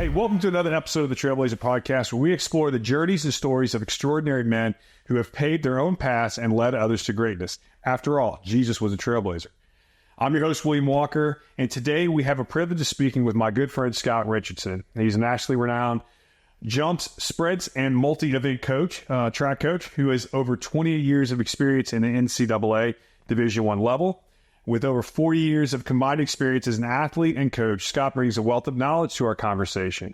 Hey, welcome to another episode of the Trailblazers Podcast, where we explore the journeys and stories of extraordinary men who have paved their own paths and led others to greatness. After all, Jesus was a trailblazer. I'm your host, William Walker, and today we have a privilege of speaking with my good friend, Scott Richardson. He's a nationally renowned jumps, spreads, and multi-event coach, track coach, who has over 20 years of experience in the NCAA Division I level. With over 40 years of combined experience as an athlete and coach, Scott brings a wealth of knowledge to our conversation.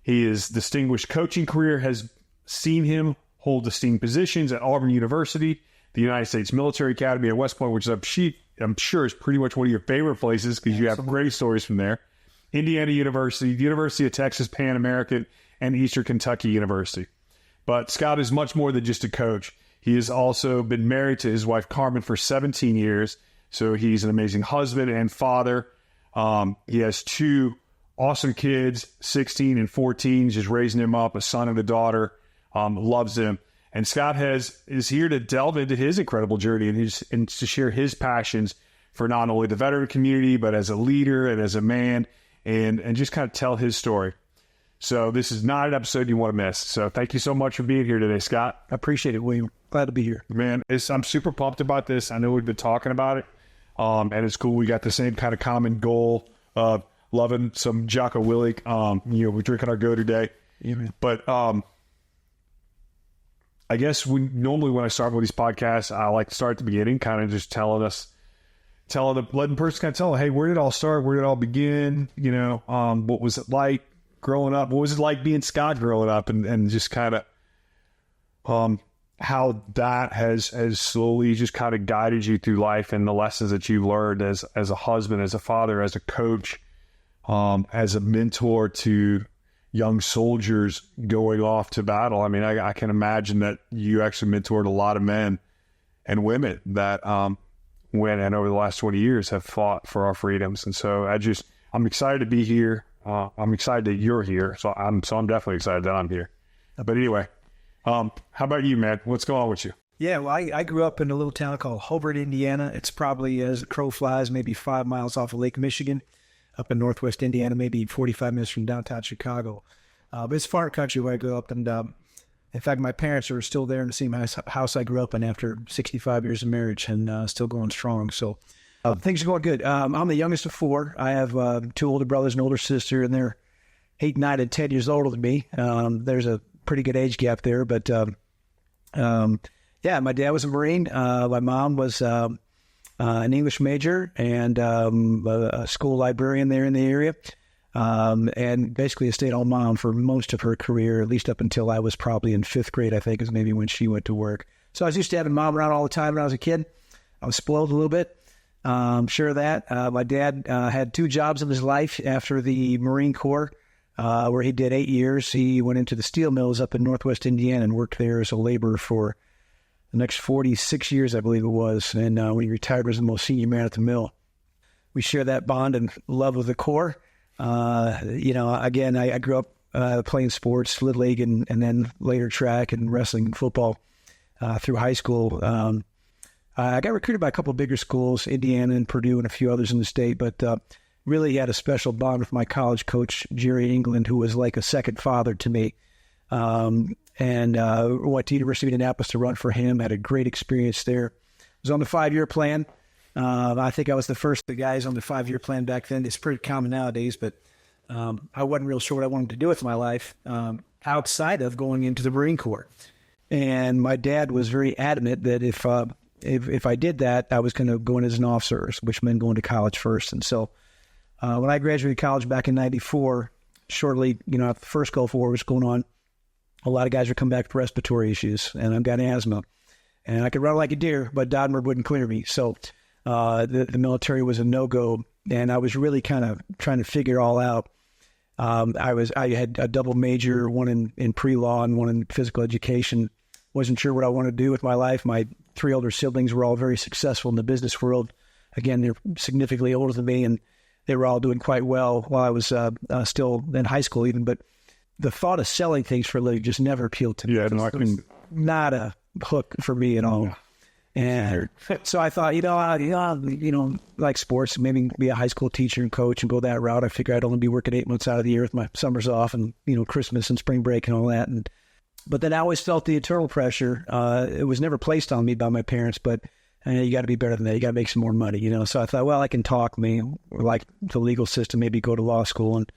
His distinguished coaching career has seen him hold esteemed positions at Auburn University, the United States Military Academy at West Point, which I'm sure is pretty much one of your favorite places because you have great stories from there, Indiana University, the University of Texas Pan American, and Eastern Kentucky University. But Scott is much more than just a coach. He has also been married to his wife, Carmen, for 17 years. So he's an amazing husband and father. He has two awesome kids, 16 and 14, just raising him up, a son and a daughter, loves him. And Scott is here to delve into his incredible journey and to share his passions for not only the veteran community, but as a leader and as a man, and just kind of tell his story. So this is not an episode you want to miss. So thank you so much for being here today, Scott. I appreciate it, William. Glad to be here. Man, I'm super pumped about this. I know we've been talking about it. And it's cool. We got the same kind of common goal of loving some Jocko Willink. We're drinking our go today. Yeah, man. But I guess when I start with these podcasts, I like to start at the beginning, kind of just letting the person kind of tell, hey, where did it all start? Where did it all begin? What was it like growing up? What was it like being Scott growing up? And just kind of how that has slowly just kind of guided you through life and the lessons that you've learned as a husband, as a father, as a coach, as a mentor to young soldiers going off to battle. I mean, I can imagine that you actually mentored a lot of men and women that went and over the last 20 years have fought for our freedoms. And so I'm excited to be here. I'm excited that you're here. So I'm definitely excited that I'm here. But anyway, how about you, man? What's going on with you? Yeah, well, I grew up in a little town called Hobart, Indiana. It's probably, as the crow flies, maybe 5 miles off of Lake Michigan, up in northwest Indiana, maybe 45 minutes from downtown Chicago. But it's farm country where I grew up. And in fact, my parents are still there in the same house I grew up in after 65 years of marriage and still going strong. So things are going good. I'm the youngest of four. I have two older brothers and an older sister, and they're 8, 9, and 10 years older than me. There's a pretty good age gap there, but my dad was a Marine. My mom was an English major and a school librarian there in the area, and basically a stay-at-home mom for most of her career, at least up until I was probably in 5th grade, I think, is maybe when she went to work. So I was used to having mom around all the time when I was a kid. I was spoiled a little bit. Sure of that. My dad had 2 jobs in his life after the Marine Corps, where he did 8 years. He went into the steel mills up in northwest Indiana and worked there as a laborer for the next 46 years, I believe it was. And when he retired, was the most senior man at the mill. We share that bond and love of the Corps. Again, I grew up playing sports, Little League, and then later track and wrestling and football through high school. I got recruited by a couple of bigger schools, Indiana and Purdue and a few others in the state, but really had a special bond with my college coach, Jerry England, who was like a second father to me. And went to University of Indianapolis to run for him, had a great experience there. Was on the 5-year plan. I think I was the first of the guys on the 5-year plan back then. It's pretty common nowadays, but I wasn't real sure what I wanted to do with my life outside of going into the Marine Corps. And my dad was very adamant that if I did that, I was going to go in as an officer, which meant going to college first. And so when I graduated college back in 94, shortly, after the first Gulf War was going on, a lot of guys were coming back with respiratory issues, and I've got asthma. And I could run like a deer, but Dodmer wouldn't clear me. So the military was a no-go, and I was really kind of trying to figure it all out. I had a double major, one in pre-law and one in physical education. Wasn't sure what I wanted to do with my life. My 3 older siblings were all very successful in the business world. Again, they're significantly older than me, and they were all doing quite well while I was still in high school even. But the thought of selling things for a living just never appealed to me. Yeah, no, not a hook for me at all. And so I thought, like sports, maybe be a high school teacher and coach and go that route. I figured I'd only be working 8 months out of the year with my summers off and, Christmas and spring break and all that. But then I always felt the eternal pressure. It was never placed on me by my parents, but you got to be better than that. You got to make some more money, So I thought, well, I can talk like the legal system, maybe go to law school and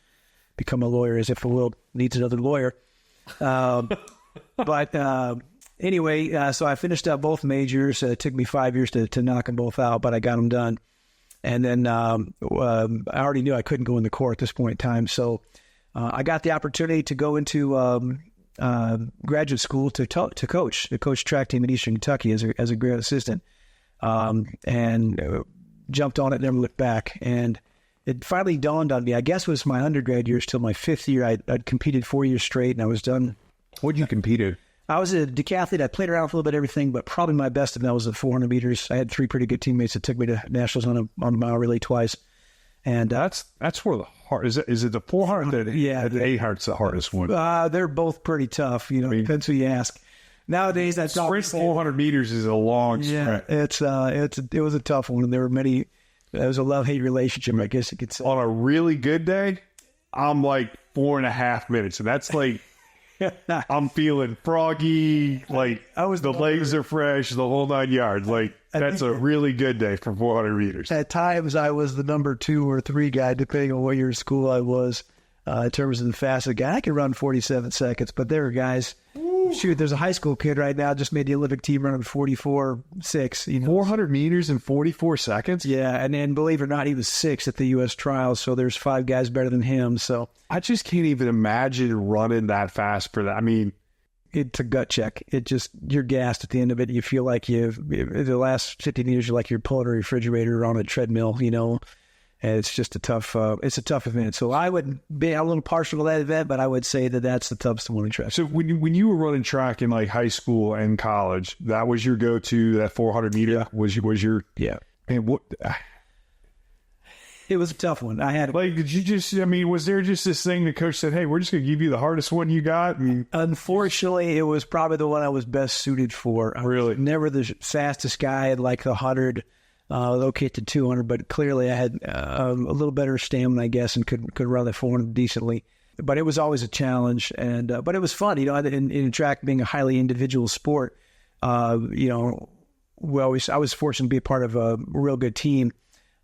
become a lawyer as if the world needs another lawyer. Anyway, so I finished up both majors. It took me 5 years to knock them both out, but I got them done. And then I already knew I couldn't go in the court at this point in time. So I got the opportunity to go into graduate school to coach track team in Eastern Kentucky as a grad assistant, and jumped on it, never looked back. And it finally dawned on me, I guess it was my undergrad years till my fifth year. I'd competed 4 years straight, and I was done. What'd you compete in? I was a decathlete. I played around with a little bit of everything, but probably my best of that was the 400 meters. I had three pretty good teammates that took me to nationals on a mile relay twice. And that's where the hard is it the 400 that the 800's the hardest one? They're both pretty tough. Depends who you ask. Nowadays, that's sprint 400 meters is a long sprint. It was a tough one, and there were many. It was a love-hate relationship, I guess you could say. On a really good day, I'm like 4.5 minutes, and that's like I'm feeling froggy. Like the legs are fresh, the whole 9 yards. Like that's a really good day for 400 meters. At times, I was the number 2 or 3 guy, depending on what year of school I was, in terms of the fastest guy. I could run 47 seconds, but there were guys. Shoot, there's a high school kid right now just made the Olympic team running 44.6. 400 meters in 44 seconds? Yeah, and then believe it or not, he was 6th at the U.S. trials, so there's 5 guys better than him. So I just can't even imagine running that fast for that. I mean, it's a gut check. You're gassed at the end of it. You feel like the last 15 years, you're like you're pulling a refrigerator on a treadmill, And it's just a tough event. So I would be a little partial to that event, but I would say that that's the toughest one in track. So when you were running track in like high school and college, that was your go-to, that 400 meter was your yeah. And what? It was a tough one. I had did you just? I mean, was there just this thing the coach said, "Hey, we're just going to give you the hardest one you got"? Unfortunately, it was probably the one I was best suited for. I was never the fastest guy at like the 100. Okay to 200, but clearly I had a little better stamina, I guess, and could run the 400 decently. But it was always a challenge, and but it was fun. In track being a highly individual sport, I was fortunate to be a part of a real good team.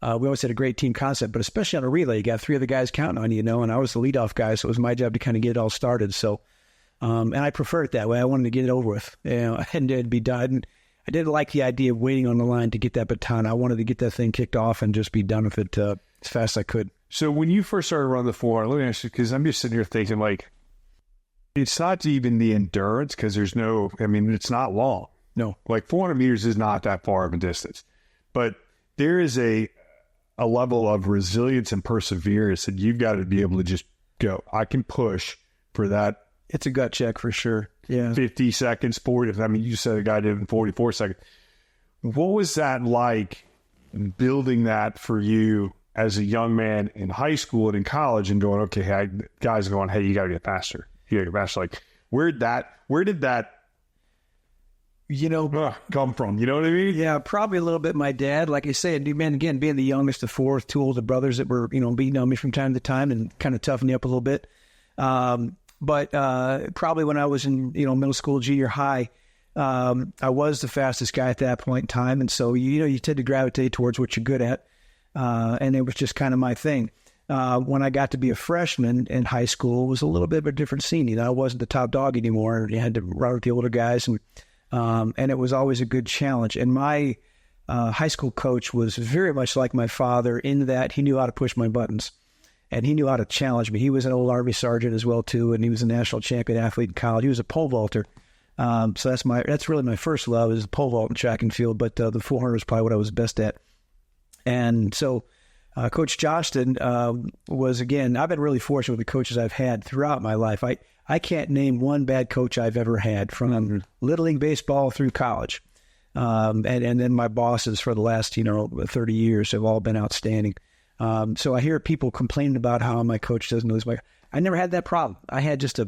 We always had a great team concept, but especially on a relay, you got 3 other guys counting on you, and I was the leadoff guy, so it was my job to kind of get it all started. So, and I prefer it that way. I wanted to get it over with, and it'd be done. I didn't like the idea of waiting on the line to get that baton. I wanted to get that thing kicked off and just be done with it as fast as I could. So when you first started running the 400, let me ask you, because I'm just sitting here thinking, like, it's not even the endurance, because it's not long. No. Like 400 meters is not that far of a distance. But there is a level of resilience and perseverance that you've got to be able to just go, I can push for that. It's a gut check for sure. Yeah. 50 seconds, 40. I mean, you said a guy did it in 44 seconds. What was that like building that for you as a young man in high school and in college and going, okay, guys going, hey, you got to get faster. You got to get faster. Like, where did that come from? You know what I mean? Yeah, probably a little bit my dad. Like I say, man, again, being the youngest of 4, 2 older brothers that were, beating on me from time to time and kind of toughening me up a little bit. But probably when I was in, middle school, junior high, I was the fastest guy at that point in time. And so, you tend to gravitate towards what you're good at. And it was just kind of my thing. When I got to be a freshman in high school, it was a little bit of a different scene. I wasn't the top dog anymore. You had to run with the older guys. And it was always a good challenge. And my high school coach was very much like my father in that he knew how to push my buttons. And he knew how to challenge me. He was an old Army sergeant as well, too, and he was a national champion athlete in college. He was a pole vaulter. So that's really my first love is the pole vault and track and field, but the 400 was probably what I was best at. And so Coach Johnston was, again, I've been really fortunate with the coaches I've had throughout my life. I can't name one bad coach I've ever had from Little League baseball through college. And then my bosses for the last, 30 years have all been outstanding. So I hear people complaining about how my coach doesn't know his way. I never had that problem. I had just a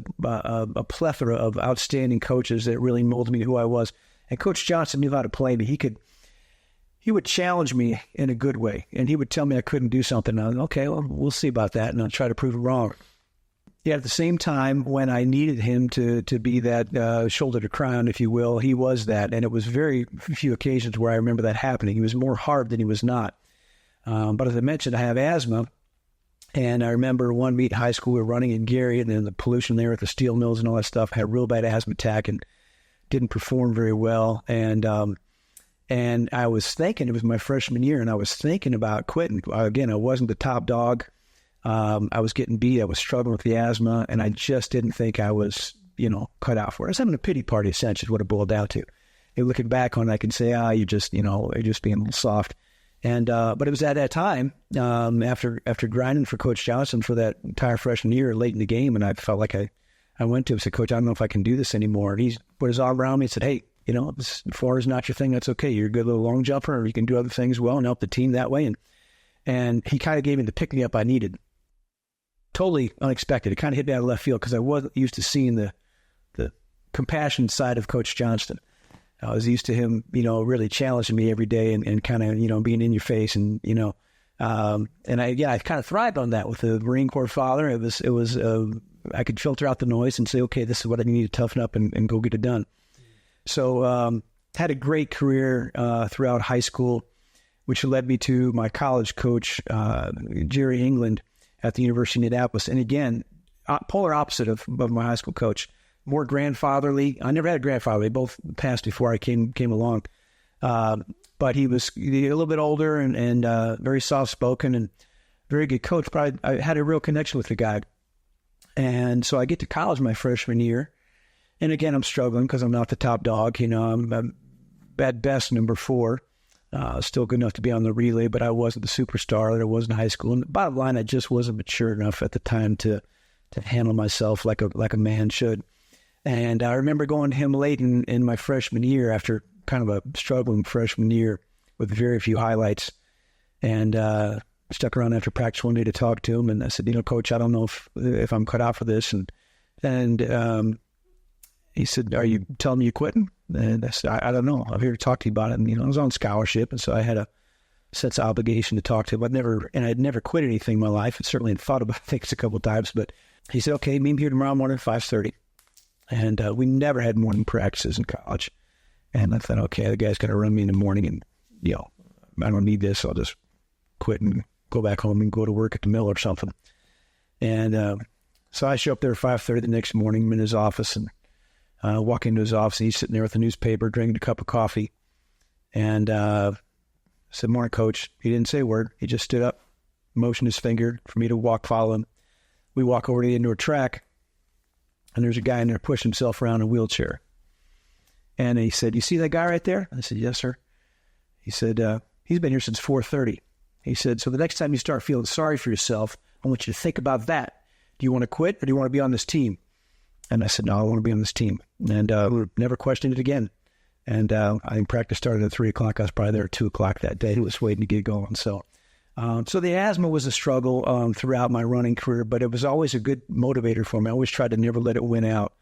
plethora of outstanding coaches that really molded me to who I was. And Coach Johnson knew how to play me. He would challenge me in a good way, and he would tell me I couldn't do something. And okay, well, we'll see about that, and I'll try to prove it wrong. Yet at the same time, when I needed him to be that shoulder to cry on, if you will, he was that. And it was very few occasions where I remember that happening. He was more hard than he was not. But as I mentioned, I have asthma. And I remember one meet in high school, we were running in Gary, and then the pollution there at the steel mills and all that stuff. I had a real bad asthma attack and didn't perform very well. And I was thinking, it was my freshman year, and I was thinking about quitting. Again, I wasn't the top dog. I was getting beat. I was struggling with the asthma, and I just didn't think I was, cut out for it. I was having a pity party, essentially, is what it boiled down to. And looking back on it, I can say, you're just being a little soft. And but it was at that time, after grinding for Coach Johnson for that entire freshman year, late in the game, and I felt like I went to him and said, Coach, I don't know if I can do this anymore. And he put his arm around me and said, hey, this floor is not your thing. That's okay. You're a good little long jumper, or you can do other things well and help the team that way. And he kind of gave me the pick-me-up I needed. Totally unexpected. It kind of hit me out of left field because I wasn't used to seeing the compassion side of Coach Johnston. I was used to him, really challenging me every day and kind of, being in your face and I kind of thrived on that with the Marine Corps father. It was I could filter out the noise and say, okay, this is what I need to toughen up and go get it done. So had a great career throughout high school, which led me to my college coach, Jerry England, at the University of Indianapolis. And again, polar opposite of my high school coach, more grandfatherly. I never had a grandfather. They both passed before I came along. But he was a little bit older and very soft-spoken and very good coach. But I had a real connection with the guy. And so I get to college my freshman year. And again, I'm struggling because I'm not the top dog. I'm at best number 4. Still good enough to be on the relay, but I wasn't the superstar that I was in high school. And the bottom line, I just wasn't mature enough at the time to handle myself like a man should. And I remember going to him late in my freshman year after kind of a struggling freshman year with very few highlights. And stuck around after practice one day to talk to him. And I said, Coach, I don't know if I'm cut out for this. And he said, are you telling me you're quitting? And I said, I don't know. I'm here to talk to you about it. And, I was on scholarship, and so I had a sense of obligation to talk to him. I'd never quit anything in my life. I certainly had thought about things a couple of times. But he said, okay, meet me here tomorrow morning at 5:30. And we never had morning practices in college. And I thought, okay, the guy's going to run me in the morning, and, I don't need this. I'll just quit and go back home and go to work at the mill or something. And so I show up there at 5:30 the next morning. I'm in his office, and walk into his office, and he's sitting there with a newspaper, drinking a cup of coffee. And I said, morning, Coach. He didn't say a word. He just stood up, motioned his finger for me to follow him. We walk over to the indoor track, and there's a guy in there pushing himself around in a wheelchair. And he said, you see that guy right there? I said, yes, sir. He said, he's been here since 4:30. He said, so the next time you start feeling sorry for yourself, I want you to think about that. Do you want to quit, or do you want to be on this team? And I said, no, I want to be on this team. And never questioned it again. And I think practice started at 3 o'clock. I was probably there at 2 o'clock that day. He was waiting to get going. So the asthma was a struggle throughout my running career, but it was always a good motivator for me. I always tried to never let it win out.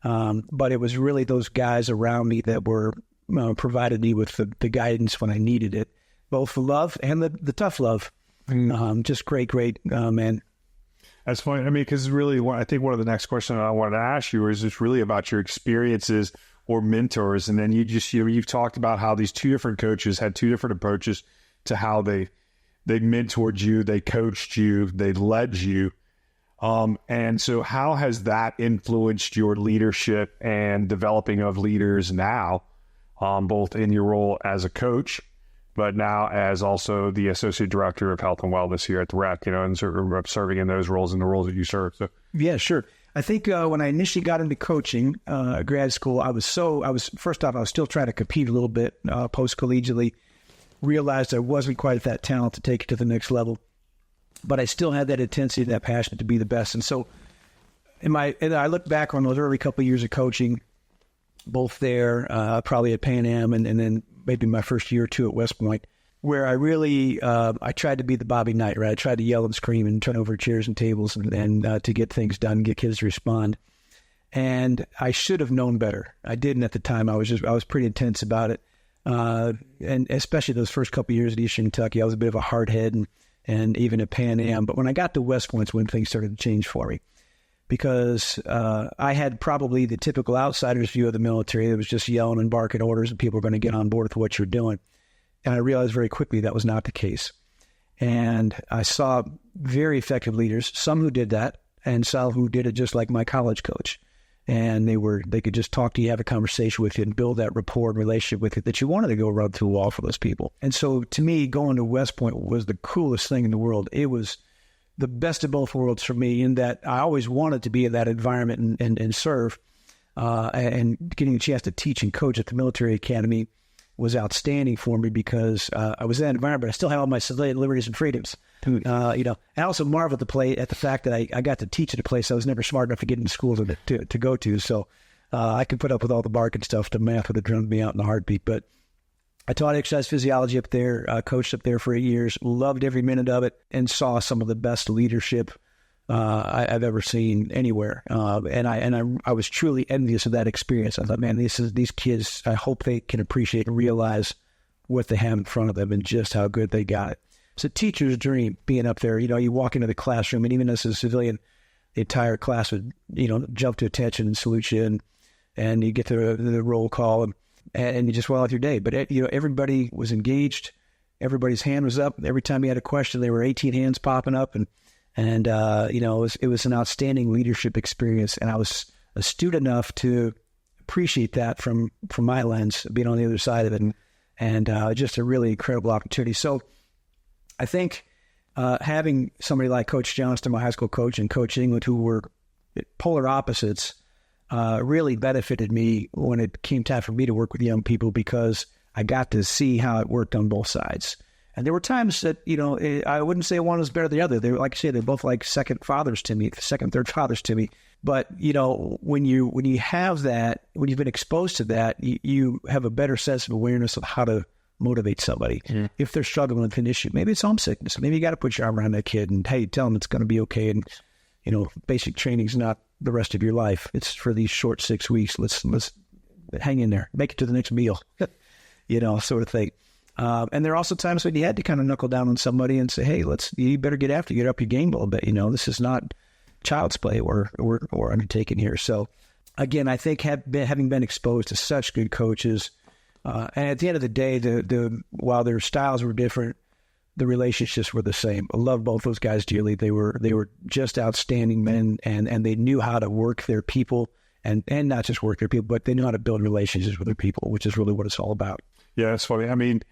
But it was really those guys around me that were provided me with the guidance when I needed it, both the love and the tough love. Just great, man. That's funny. I mean, because really, I think one of the next questions I wanted to ask you is just really about your experiences or mentors. And then you've talked about how these two different coaches had two different approaches to how they mentored you, they coached you, they led you. And so how has that influenced your leadership and developing of leaders now, both in your role as a coach, but now as also the Associate Director of Health and Wellness here at the REC, and serving in those roles and the roles that you serve. So yeah, sure. I think when I initially got into coaching grad school, I was still trying to compete a little bit post-collegiately, realized I wasn't quite at that talent to take it to the next level, but I still had that intensity, that passion to be the best. And so I look back on those early couple of years of coaching, both there, probably at Pan Am, and then maybe my first year or two at West Point, where I really, I tried to be the Bobby Knight, right? I tried to yell and scream and turn over chairs and tables and to get things done, get kids to respond. And I should have known better. I didn't at the time. I was pretty intense about it. And especially those first couple of years at Eastern Kentucky, I was a bit of a hard head and even at Pan Am. But when I got to West Point's when things started to change for me, because I had probably the typical outsider's view of the military that was just yelling and barking orders and people were going to get on board with what you're doing. And I realized very quickly that was not the case. And I saw very effective leaders, some who did that and some who did it just like my college coach. And they could just talk to you, have a conversation with you, and build that rapport and relationship with you that you wanted to go run through a wall for those people. And so to me, going to West Point was the coolest thing in the world. It was the best of both worlds for me in that I always wanted to be in that environment and serve. And getting a chance to teach and coach at the military academy was outstanding for me because I was in that environment, but I still had all my civilian liberties and freedoms. And I also marvel at the fact that I got to teach at a place I was never smart enough to get into school to go to. So I could put up with all the barking stuff. The math would have drummed me out in a heartbeat. But I taught exercise physiology up there, coached up there for 8 years, loved every minute of it, and saw some of the best leadership I've ever seen anywhere. And I was truly envious of that experience. I thought, man, these kids, I hope they can appreciate and realize what they have in front of them and just how good they got it. It's a teacher's dream being up there. You walk into the classroom, and even as a civilian, the entire class would, jump to attention and salute you, and you get to the roll call, and you just went with your day. But, everybody was engaged. Everybody's hand was up. Every time you had a question, there were 18 hands popping up, and it was an outstanding leadership experience. And I was astute enough to appreciate that from my lens, being on the other side of it, and just a really incredible opportunity. So I think having somebody like Coach Johnston, my high school coach, and Coach England, who were polar opposites, really benefited me when it came time for me to work with young people because I got to see how it worked on both sides. And there were times that, I wouldn't say one was better than the other. They were, like I said, they're both like second, third fathers to me. But, when you have that, when you've been exposed to that, you have a better sense of awareness of how to motivate somebody. If they're struggling with an issue. Maybe it's homesickness. Maybe you got to put your arm around that kid and, hey, tell them it's going to be okay. And, basic training is not the rest of your life. It's for these short 6 weeks. Let's hang in there. Make it to the next meal, sort of thing. And there are also times when you had to kind of knuckle down on somebody and say, hey, you better get up your game a little bit. This is not child's play we're undertaking here. So again, I think having been exposed to such good coaches, and at the end of the day, while their styles were different, the relationships were the same. I love both those guys dearly. They were just outstanding men, and they knew how to work their people, and not just work their people, but they knew how to build relationships with their people, which is really what it's all about. Yeah, it's funny. I mean,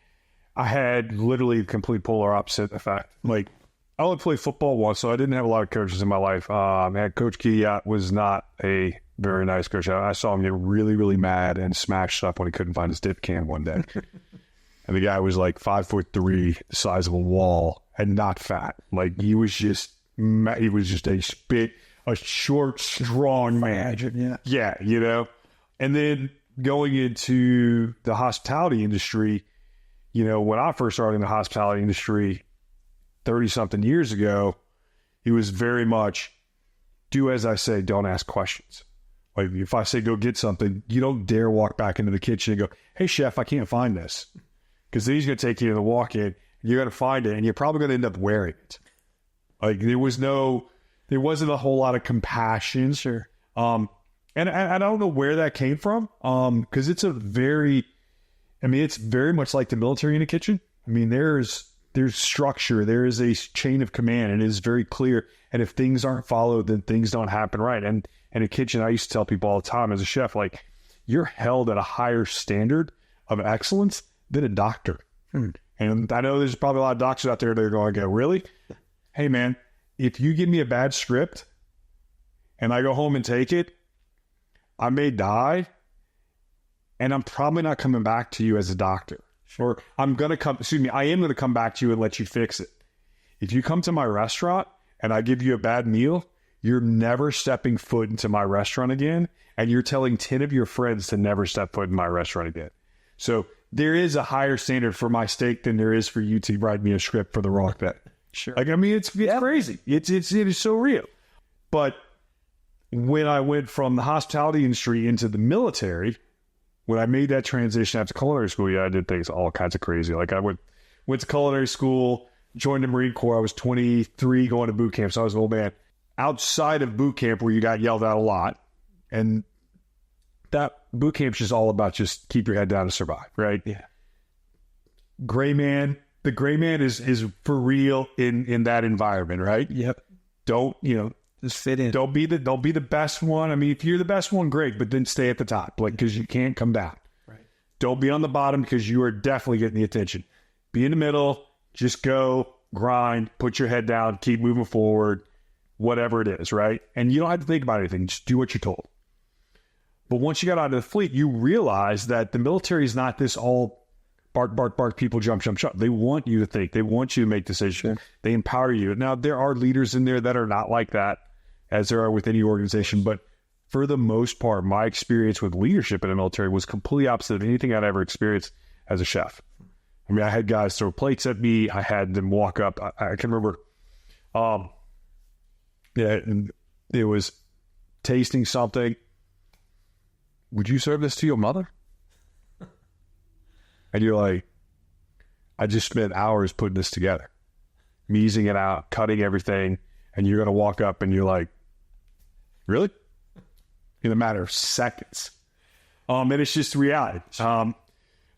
I had literally the complete polar opposite effect. Like, I only played football once, so I didn't have a lot of coaches in my life. Coach Kiyat was not a very nice coach. I saw him get really, really mad and smash stuff when he couldn't find his dip can one day. And the guy was like 5'3", the size of a wall, and not fat. Like, he was just a short, strong man. Yeah. And then going into the hospitality industry, when I first started in the hospitality industry 30-something years ago, he was very much, do as I say, don't ask questions. Like, if I say go get something, you don't dare walk back into the kitchen and go, hey, chef, I can't find this. Because then he's going to take you to the walk-in, you're going to find it, and you're probably going to end up wearing it. Like, there wasn't a whole lot of compassion. Sure. And I don't know where that came from, because it's very much like the military in a kitchen. I mean, there's structure, there is a chain of command, and it is very clear. And if things aren't followed, then things don't happen right. And in a kitchen, I used to tell people all the time as a chef, like, you're held at a higher standard of excellence than a doctor. And I know there's probably a lot of doctors out there that are going to go, really? Hey, man, if you give me a bad script and I go home and take it, I may die, and I'm probably not coming back to you as a doctor. Or I am going to come back to you and let you fix it. If you come to my restaurant and I give you a bad meal, you're never stepping foot into my restaurant again, and you're telling 10 of your friends to never step foot in my restaurant again. So there is a higher standard for my steak than there is for you to write me a script for the rock bet. Sure. Like, I mean, it's crazy. It is so real. But when I went from the hospitality industry into the military, when I made that transition after culinary school, I did things all kinds of crazy. Like I went to culinary school, joined the Marine Corps. I was 23 going to boot camp, so I was an old man. Outside of boot camp, where you got yelled at a lot, and that boot camp's just all about just keep your head down and survive, right? Yeah. Gray man, the gray man is for real in that environment, right? Yep. Don't, just fit in. Don't be the best one. I mean, if you're the best one, great, but then stay at the top, like, because you can't come down. Right. Don't be on the bottom, because you are definitely getting the attention. Be in the middle. Just go grind. Put your head down. Keep moving forward. Whatever it is, right? And you don't have to think about anything. Just do what you're told. But once you got out of the fleet, you realize that the military is not this all bark, bark, bark, people jump, jump, jump. They want you to think. They want you to make decisions. Sure. They empower you. Now, there are leaders in there that are not like that, as there are with any organization. But for the most part, my experience with leadership in the military was completely opposite of anything I'd ever experienced as a chef. I mean, I had guys throw plates at me. I had them walk up. I can remember, and it was tasting something. Would you serve this to your mother? And you're like, I just spent hours putting this together, measing it out, cutting everything, and you're going to walk up and you're like, really? In a matter of seconds. And it's just reality.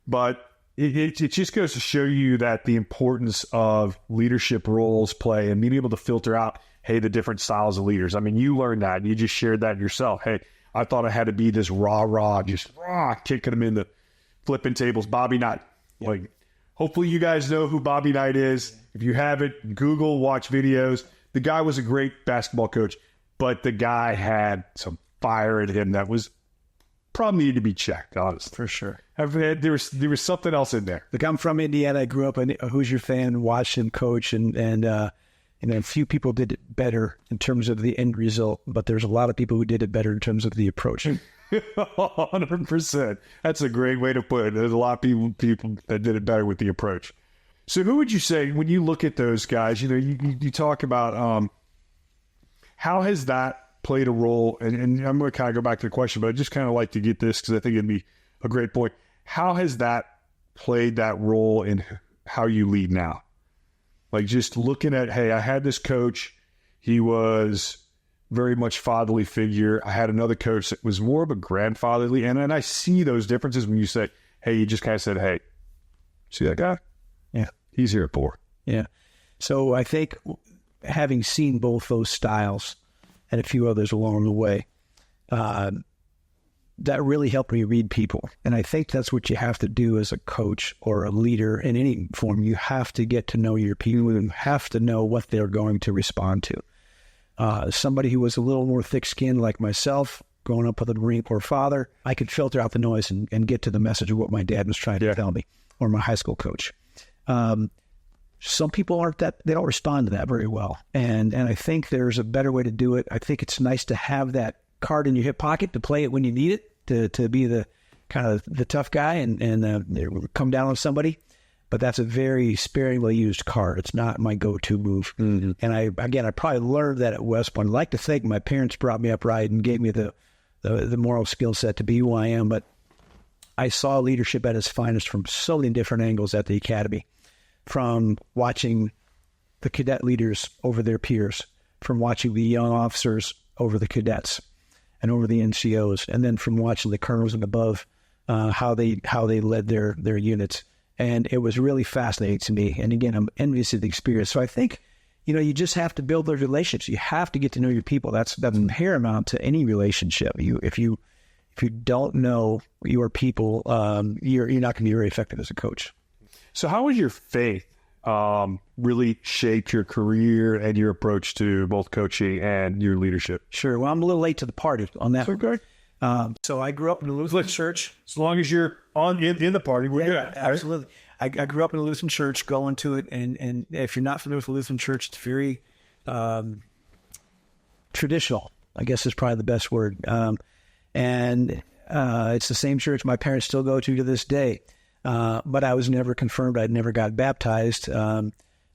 But it just goes to show you that the importance of leadership roles play and being able to filter out, hey, the different styles of leaders. I mean, you learned that and you just shared that yourself. Hey, I thought I had to be this just kicking them in the flipping tables. Bobby Knight. Yeah. Like, hopefully you guys know who Bobby Knight is. If you haven't, Google, watch videos. The guy was a great basketball coach, but the guy had some fire in him that was probably needed to be checked, honestly. For sure. There was something else in there. Look, I'm from Indiana. I grew up a Hoosier fan, watched him coach, and a few people did it better in terms of the end result, but there's a lot of people who did it better in terms of the approach. 100%. That's a great way to put it. There's a lot of people that did it better with the approach. So who would you say, when you look at those guys, you talk about how has that played a role, and I'm going to kind of go back to the question, but I just kind of like to get this because I think it'd be a great point. How has that played that role in how you lead now? Like, just looking at, hey, I had this coach. He was very much fatherly figure. I had another coach that was more of a grandfatherly. And I see those differences when you say, hey, you just kind of said, hey, see that guy? Yeah. He's here at 4. Yeah. So I think having seen both those styles and a few others along the way, that really helped me read people. And I think that's what you have to do as a coach or a leader in any form. You have to get to know your people and have to know what they're going to respond to. Somebody who was a little more thick-skinned like myself, growing up with a Marine Corps father, I could filter out the noise and get to the message of what my dad was trying to tell me, or my high school coach. Some people they don't respond to that very well. And I think there's a better way to do it. I think it's nice to have that card in your hip pocket to play it when you need it, to be the kind of the tough guy and come down on somebody. But that's a very sparingly used card. It's not my go-to move. Mm-hmm. And I probably learned that at West Point. I'd like to think my parents brought me up right and gave me the moral skill set to be who I am. But I saw leadership at its finest from so many different angles at the academy, from watching the cadet leaders over their peers, from watching the young officers over the cadets and over the NCOs, and then from watching the colonels and above, how they led their units. And it was really fascinating to me. And again, I'm envious of the experience. So I think, you just have to build those relationships. You have to get to know your people. That's paramount to any relationship. If you don't know your people, you're not going to be very effective as a coach. So how has your faith really shaped your career and your approach to both coaching and your leadership? Sure. Well, I'm a little late to the party on that. Okay. So I grew up in a Lutheran church. As long as you're in the party, we're good. Absolutely. I grew up in a Lutheran church, going to it, and if you're not familiar with the Lutheran church, it's very traditional, I guess is probably the best word. And it's the same church my parents still go to this day. But I was never confirmed. I'd never got baptized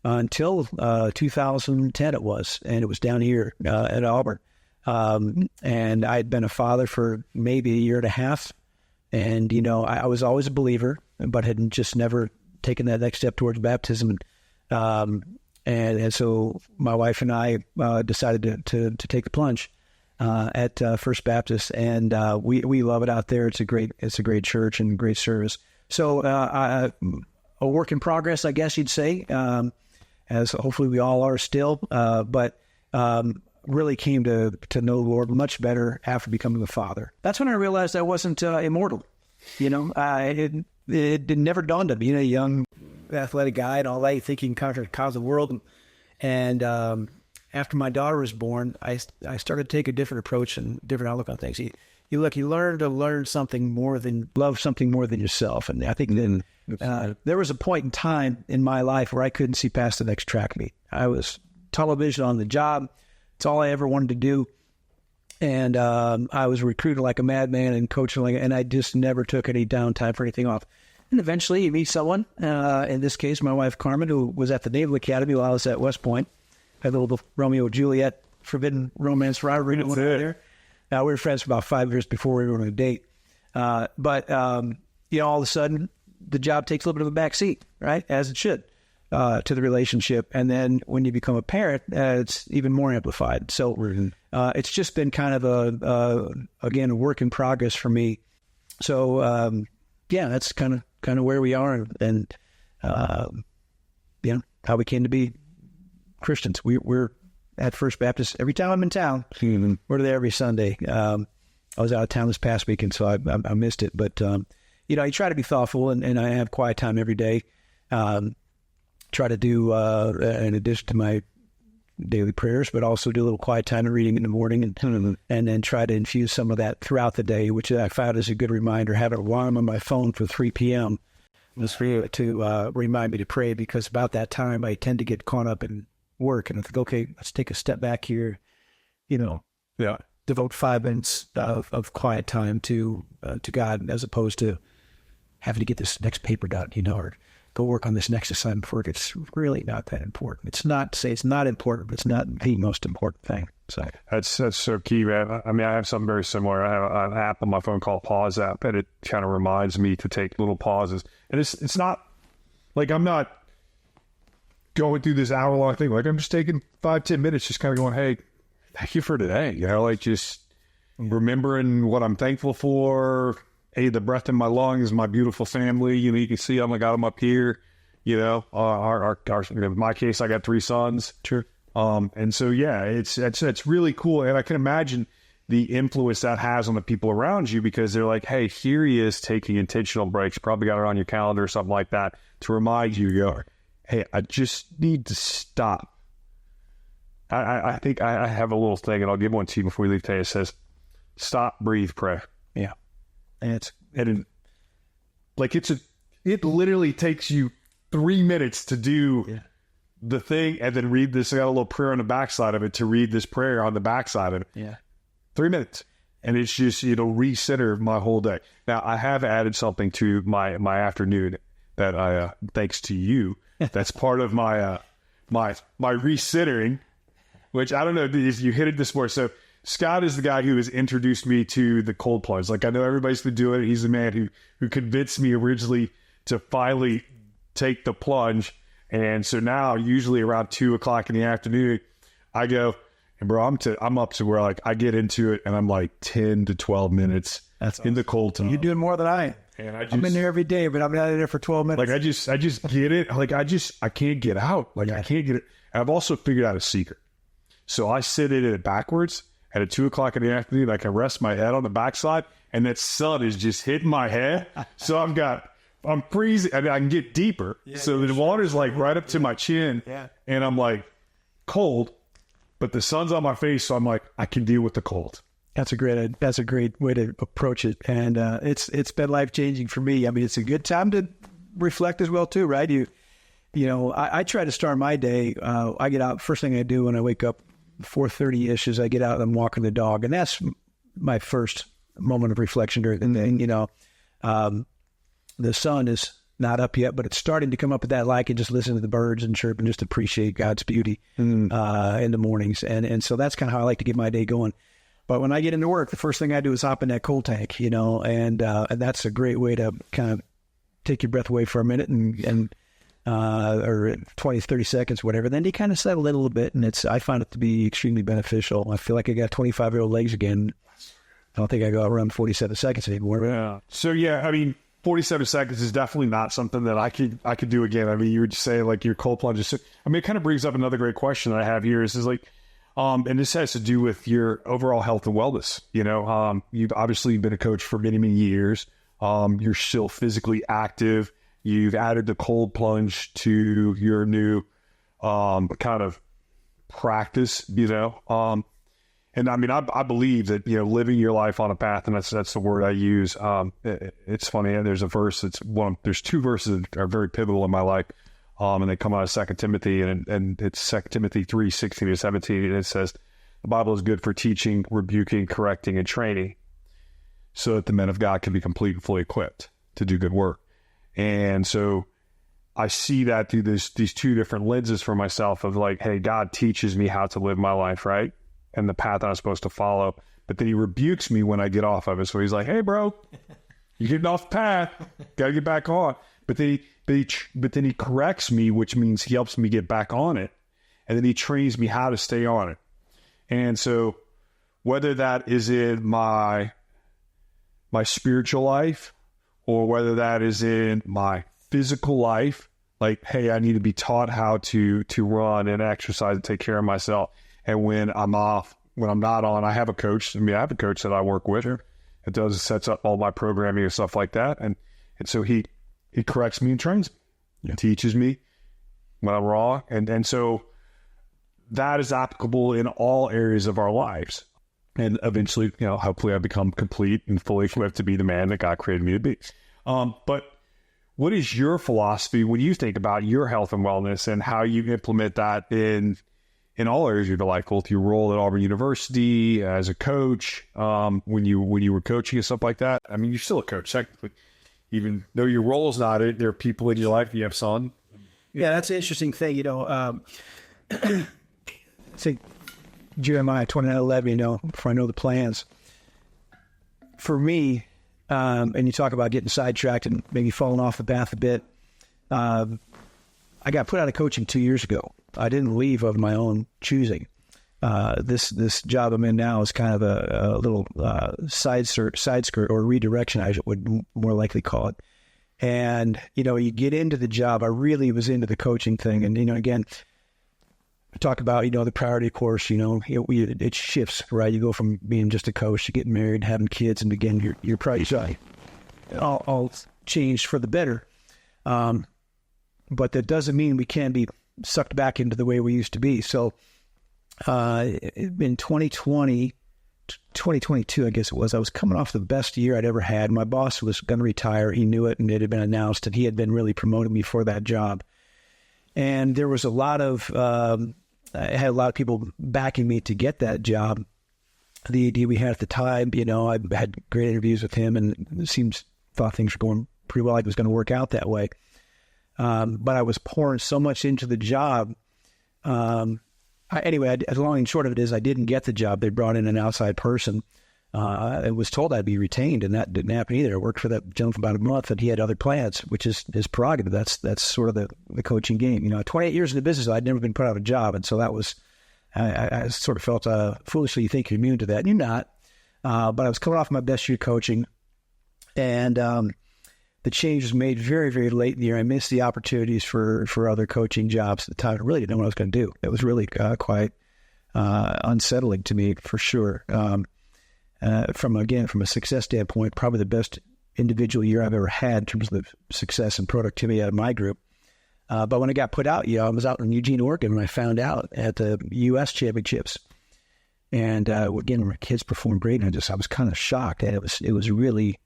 until 2010 it was, and it was down here at Auburn. And I had been a father for maybe a year and a half. And, I was always a believer, but had just never taken that next step towards baptism. And so my wife and I decided to take the plunge at First Baptist, and we love it out there. It's a great church and great service. So a work in progress, I guess you'd say, as hopefully we all are still. But really came to know the Lord much better after becoming a father. That's when I realized I wasn't immortal. It never dawned on me. A young athletic guy and all that, you think you can conquer the world. And after my daughter was born, I started to take a different approach and different outlook on things. You learn to love something more than yourself. And I think then there was a point in time in my life where I couldn't see past the next track meet. I was tunnel vision on the job. It's all I ever wanted to do. And I was recruited like a madman and coaching and I just never took any downtime for anything off. And eventually you meet someone, in this case, my wife, Carmen, who was at the Naval Academy while I was at West Point. Had a little Romeo and Juliet forbidden romance rivalry going on there. We were friends for about 5 years before we were on a date. But all of a sudden, the job takes a little bit of a back seat, right? As it should, to the relationship. And then when you become a parent, it's even more amplified. So it's just been kind of a work in progress for me. So, that's kind of where we are and how we came to be Christians. We're at First Baptist every time I'm in town. We're there every Sunday. I was out of town this past weekend, so I missed it. But, I try to be thoughtful and I have quiet time every day. Try to do, in addition to my daily prayers, but also do a little quiet time and reading in the morning and then try to infuse some of that throughout the day, which I found is a good reminder. Have an alarm on my phone for 3 p.m. to remind me to pray, because about that time I tend to get caught up in work and I think, okay, let's take a step back here, devote 5 minutes of quiet time to God, as opposed to having to get this next paper done, or go work on this next assignment for it. It's really not that important. It's not to say it's not important, but it's not the most important thing. So that's so key, man. I mean, I have something very similar. I have an app on my phone called Pause app, and it kind of reminds me to take little pauses. And it's not like I'm not going through this hour-long thing. Like I'm just taking 5-10 minutes, just kind of going, hey, thank you for today. Just remembering what I'm thankful for. Hey, the breath in my lungs, my beautiful family. You can see I got them up here. In my case, I got 3 sons. Sure. And so it's really cool, and I can imagine the influence that has on the people around you, because they're like, hey, here he is taking intentional breaks. Probably got it on your calendar or something like that to remind you. Hey, I just need to stop. I think I have a little thing, and I'll give one to you before we leave today. It says, stop, breathe, pray. Yeah. It literally takes you 3 minutes to do the thing and then read this. I got a little prayer on the backside of it to read this prayer on the backside of it. Yeah. 3 minutes. And it's just, recenter my whole day. Now, I have added something to my afternoon that I, thanks to you, that's part of my recentering, which I don't know if you hit it this morning. So Scott is the guy who has introduced me to the cold plunge. Like, I know everybody's been doing it. He's the man who convinced me originally to finally take the plunge. And so now, usually around 2:00 in the afternoon, I go, and bro, I'm up to where I get into it, and I'm like 10 to 12 minutes in the cold tub. You're doing more than I am. And I'm in there every day, but I'm not in there for 12 minutes. I just get it. I can't get out. I can't get it. And I've also figured out a secret. So I sit in it backwards. At 2:00 in the afternoon, I can rest my head on the backside, and that sun is just hitting my head. So I'm freezing, and I can get deeper. So the water's right up to my chin, and I'm cold, but the sun's on my face, so I'm I can deal with the cold. That's a great way to approach it, and it's been life-changing for me. I mean, it's a good time to reflect as well too, right? I try to start my day. I get out, first thing I do when I wake up, 4:30-ish, is I get out and I'm walking the dog, and that's my first moment of reflection. And then, the sun is not up yet, but it's starting to come up at that light, and just listen to the birds and chirp and just appreciate God's beauty in the mornings. And so that's kind of how I like to get my day going. But when I get into work, the first thing I do is hop in that cold tank, and that's a great way to kind of take your breath away for a minute and or 20, 30 seconds, whatever. Then you kind of settle in a little bit, and I find it to be extremely beneficial. I feel like I got 25-year-old legs again. I don't think I go around 47 seconds anymore. Yeah. So, yeah, I mean, 47 seconds is definitely not something that I could do again. I mean, you would say like your cold plunges. I mean, it kind of brings up another great question that I have here is like, and this has to do with your overall health and wellness. You've obviously been a coach for many, many years. You're still physically active. You've added the cold plunge to your new kind of practice, and I mean, I believe that, living your life on a path, and that's the word I use. It's funny. There's a verse there's two verses that are very pivotal in my life. And they come out of 2 Timothy, and it's 2 Timothy 3:16-17, and it says, the Bible is good for teaching, rebuking, correcting, and training, so that the men of God can be complete and fully equipped to do good work. And so I see that through these two different lenses for myself of like, hey, God teaches me how to live my life, right? And the path I'm supposed to follow. But then he rebukes me when I get off of it. So he's like, hey, bro, you're getting off the path. Got to get back on. But then he corrects me, which means he helps me get back on it. And then he trains me how to stay on it. And so whether that is in my spiritual life or whether that is in my physical life, like, hey, I need to be taught how to run and exercise and take care of myself. And when I'm off, when I'm not on, I have a coach. I have a coach that I work with. Sure. It sets up all my programming and stuff like that. And so he corrects me and trains me. Yeah. Teaches me when I'm wrong. And so that is applicable in all areas of our lives. And eventually, hopefully I become complete and fully equipped to be the man that God created me to be. But what is your philosophy when you think about your health and wellness and how you implement that in all areas of your life, both your role at Auburn University as a coach, when you were coaching and stuff like that? I mean, you're still a coach, technically. Even though your role is not it, there are people in your life, you have son. Yeah, that's an interesting thing, say Jeremiah 29:11, before I know the plans. For me, and you talk about getting sidetracked and maybe falling off the path a bit, I got put out of coaching 2 years ago. I didn't leave of my own choosing. This job I'm in now is kind of a little side skirt or redirection, I would more likely call it. And, you get into the job. I really was into the coaching thing. And, again, talk about, the priority course, it shifts, right? You go from being just a coach to getting married, having kids, and again, your priorities all changed for the better. But that doesn't mean we can't be sucked back into the way we used to be. So in 2022, I guess it was, I was coming off the best year I'd ever had. My boss was going to retire. He knew it, and it had been announced, and he had been really promoting me for that job. And there was I had a lot of people backing me to get that job. The AD we had at the time, I had great interviews with him, and thought things were going pretty well. Like it was going to work out that way. But I was pouring so much into the job. Anyway, the long and short of it is I didn't get the job. They brought in an outside person. I was told I'd be retained, and that didn't happen either. I worked for that gentleman for about a month, and he had other plans, which is his prerogative. That's sort of the coaching game. 28 years in the business, I'd never been put out of a job, and so that was, I sort of felt foolishly you think you're immune to that, and you're not. But I was coming off my best year coaching, and the change was made very, very late in the year. I missed the opportunities for other coaching jobs at the time. I really didn't know what I was going to do. It was really quite unsettling to me, for sure. From a success standpoint, probably the best individual year I've ever had in terms of the success and productivity out of my group. But when I got put out, I was out in Eugene, Oregon, when I found out at the U.S. Championships. And again, my kids performed great, and I was kind of shocked. And it was really,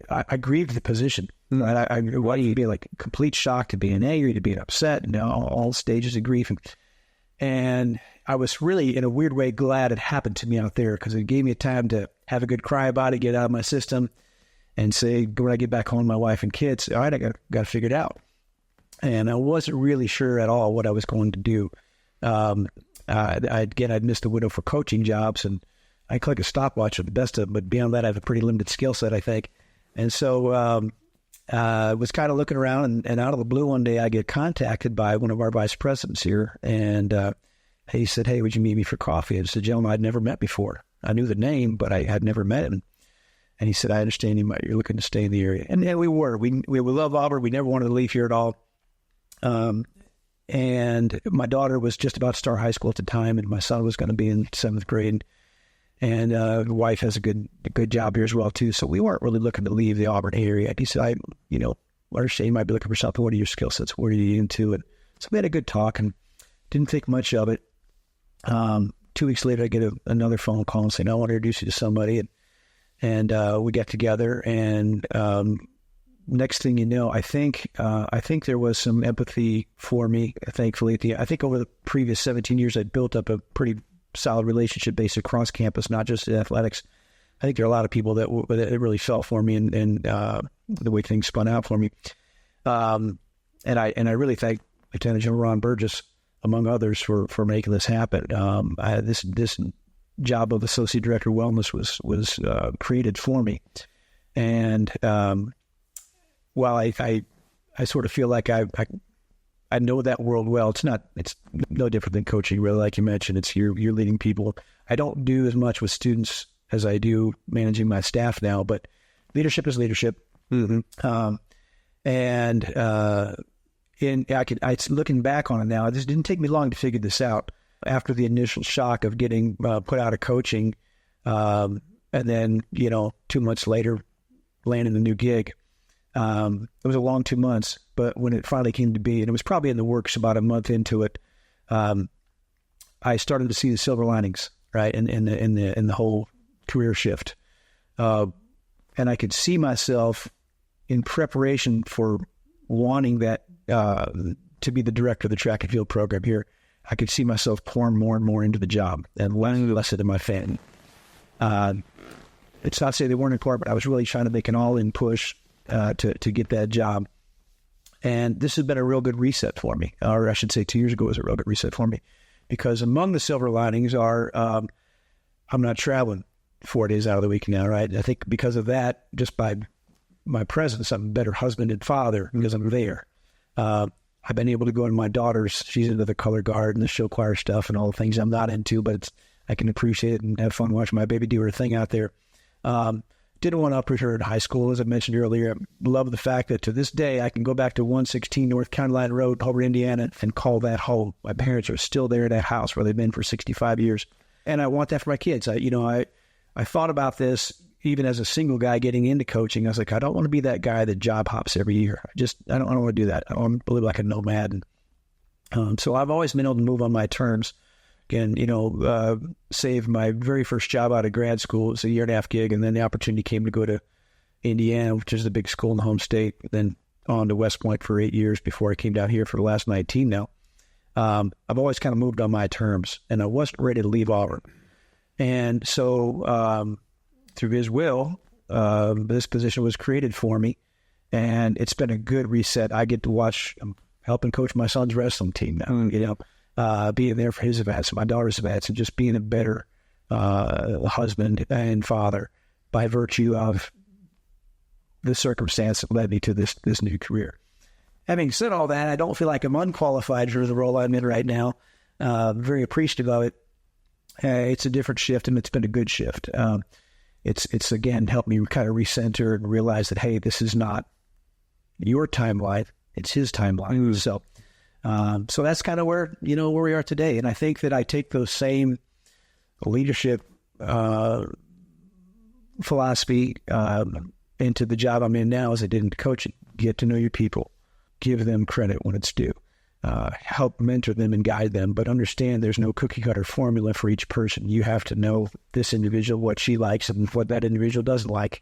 I grieved the position. Why do you be like complete shock to being angry, to being upset, and all stages of grief. And I was really, in a weird way, glad it happened to me out there, because it gave me time to have a good cry about it, get it out of my system, and say, when I get back home, my wife and kids, all right, I got to figure it out. And I wasn't really sure at all what I was going to do. I'd missed the window for coaching jobs, and I collect a stopwatch of the best of them, but beyond that, I have a pretty limited skill set, I think. And so I was kind of looking around, and out of the blue one day, I get contacted by one of our vice presidents here, and he said, "Hey, would you meet me for coffee?" It's a gentleman I'd never met before. I knew the name, but I had never met him. And he said, "I understand you're looking to stay in the area." And we were. We love Auburn. We never wanted to leave here at all. And my daughter was just about to start high school at the time, and my son was going to be in 7th grade. And the wife has a good job here as well, too. So we weren't really looking to leave the Auburn area. He said, I understand you might be looking for something. What are your skill sets? What are you into? And so we had a good talk and didn't think much of it. 2 weeks later, I get another phone call and saying, "I want to introduce you to somebody." And we got together, and next thing you know, I think there was some empathy for me, thankfully. I think over the previous 17 years, I'd built up a pretty solid relationship based across campus, not just in athletics. I think there are a lot of people that really felt for me and the way things spun out for me. And I really thank Lieutenant General Ron Burgess, among others, for making this happen. This job of Associate Director of Wellness was created for me. And while I sort of feel like I know that world well, it's no different than coaching, really. Like you mentioned, it's you're leading people. I don't do as much with students as I do managing my staff now, but leadership is leadership. Mm-hmm. Looking back on it now, this didn't take me long to figure this out. After the initial shock of getting put out of coaching, and then 2 months later, landing a new gig. It was a long 2 months, but when it finally came to be, and it was probably in the works about a month into it, I started to see the silver linings, right, in the whole career shift, and I could see myself in preparation for wanting that to be the director of the track and field program here. I could see myself pouring more and more into the job and less into my family. It's not to say they weren't important, but I was really trying to make an all-in push to get that job. And this has been a real good reset for me, or I should say 2 years ago was a real good reset for me, because among the silver linings are I'm not traveling 4 days out of the week now, right? I think because of that, just by my presence, I'm a better husband and father because I'm there. I've been able to go into my daughter's, she's into the color guard and the show choir stuff and all the things I'm not into, but I can appreciate it and have fun watching my baby do her thing out there. Didn't want to uproot her in high school, as I mentioned earlier. Love the fact that to this day, I can go back to 116 North County Line Road, Hobart, Indiana, and call that home. My parents are still there at that house where they've been for 65 years. And I want that for my kids. I thought about this even as a single guy getting into coaching. I was like, I don't want to be that guy that job hops every year. I don't want to do that. I want to live like a nomad. And, so I've always been able to move on my terms. Again, save my very first job out of grad school. It was a 1.5-year gig, and then the opportunity came to go to Indiana, which is the big school in the home state, then on to West Point for 8 years before I came down here for the last 19 now. I've always kind of moved on my terms, and I wasn't ready to leave Auburn. And so through his will, this position was created for me, and it's been a good reset. I get to watch, I'm helping coach my son's wrestling team now, being there for his events, my daughter's events, and just being a better husband and father by virtue of the circumstance that led me to this new career. Having said all that, I don't feel like I'm unqualified for the role I'm in right now. Very appreciative of it. It's a different shift, and it's been a good shift. It's again helped me kind of recenter and realize that, hey, this is not your timeline; it's his timeline. So that's kind of where we are today. And I think that I take those same leadership philosophy into the job I'm in now as I did in coaching. Get to know your people, give them credit when it's due, help mentor them and guide them, but understand there's no cookie cutter formula for each person. You have to know this individual, what she likes and what that individual doesn't like,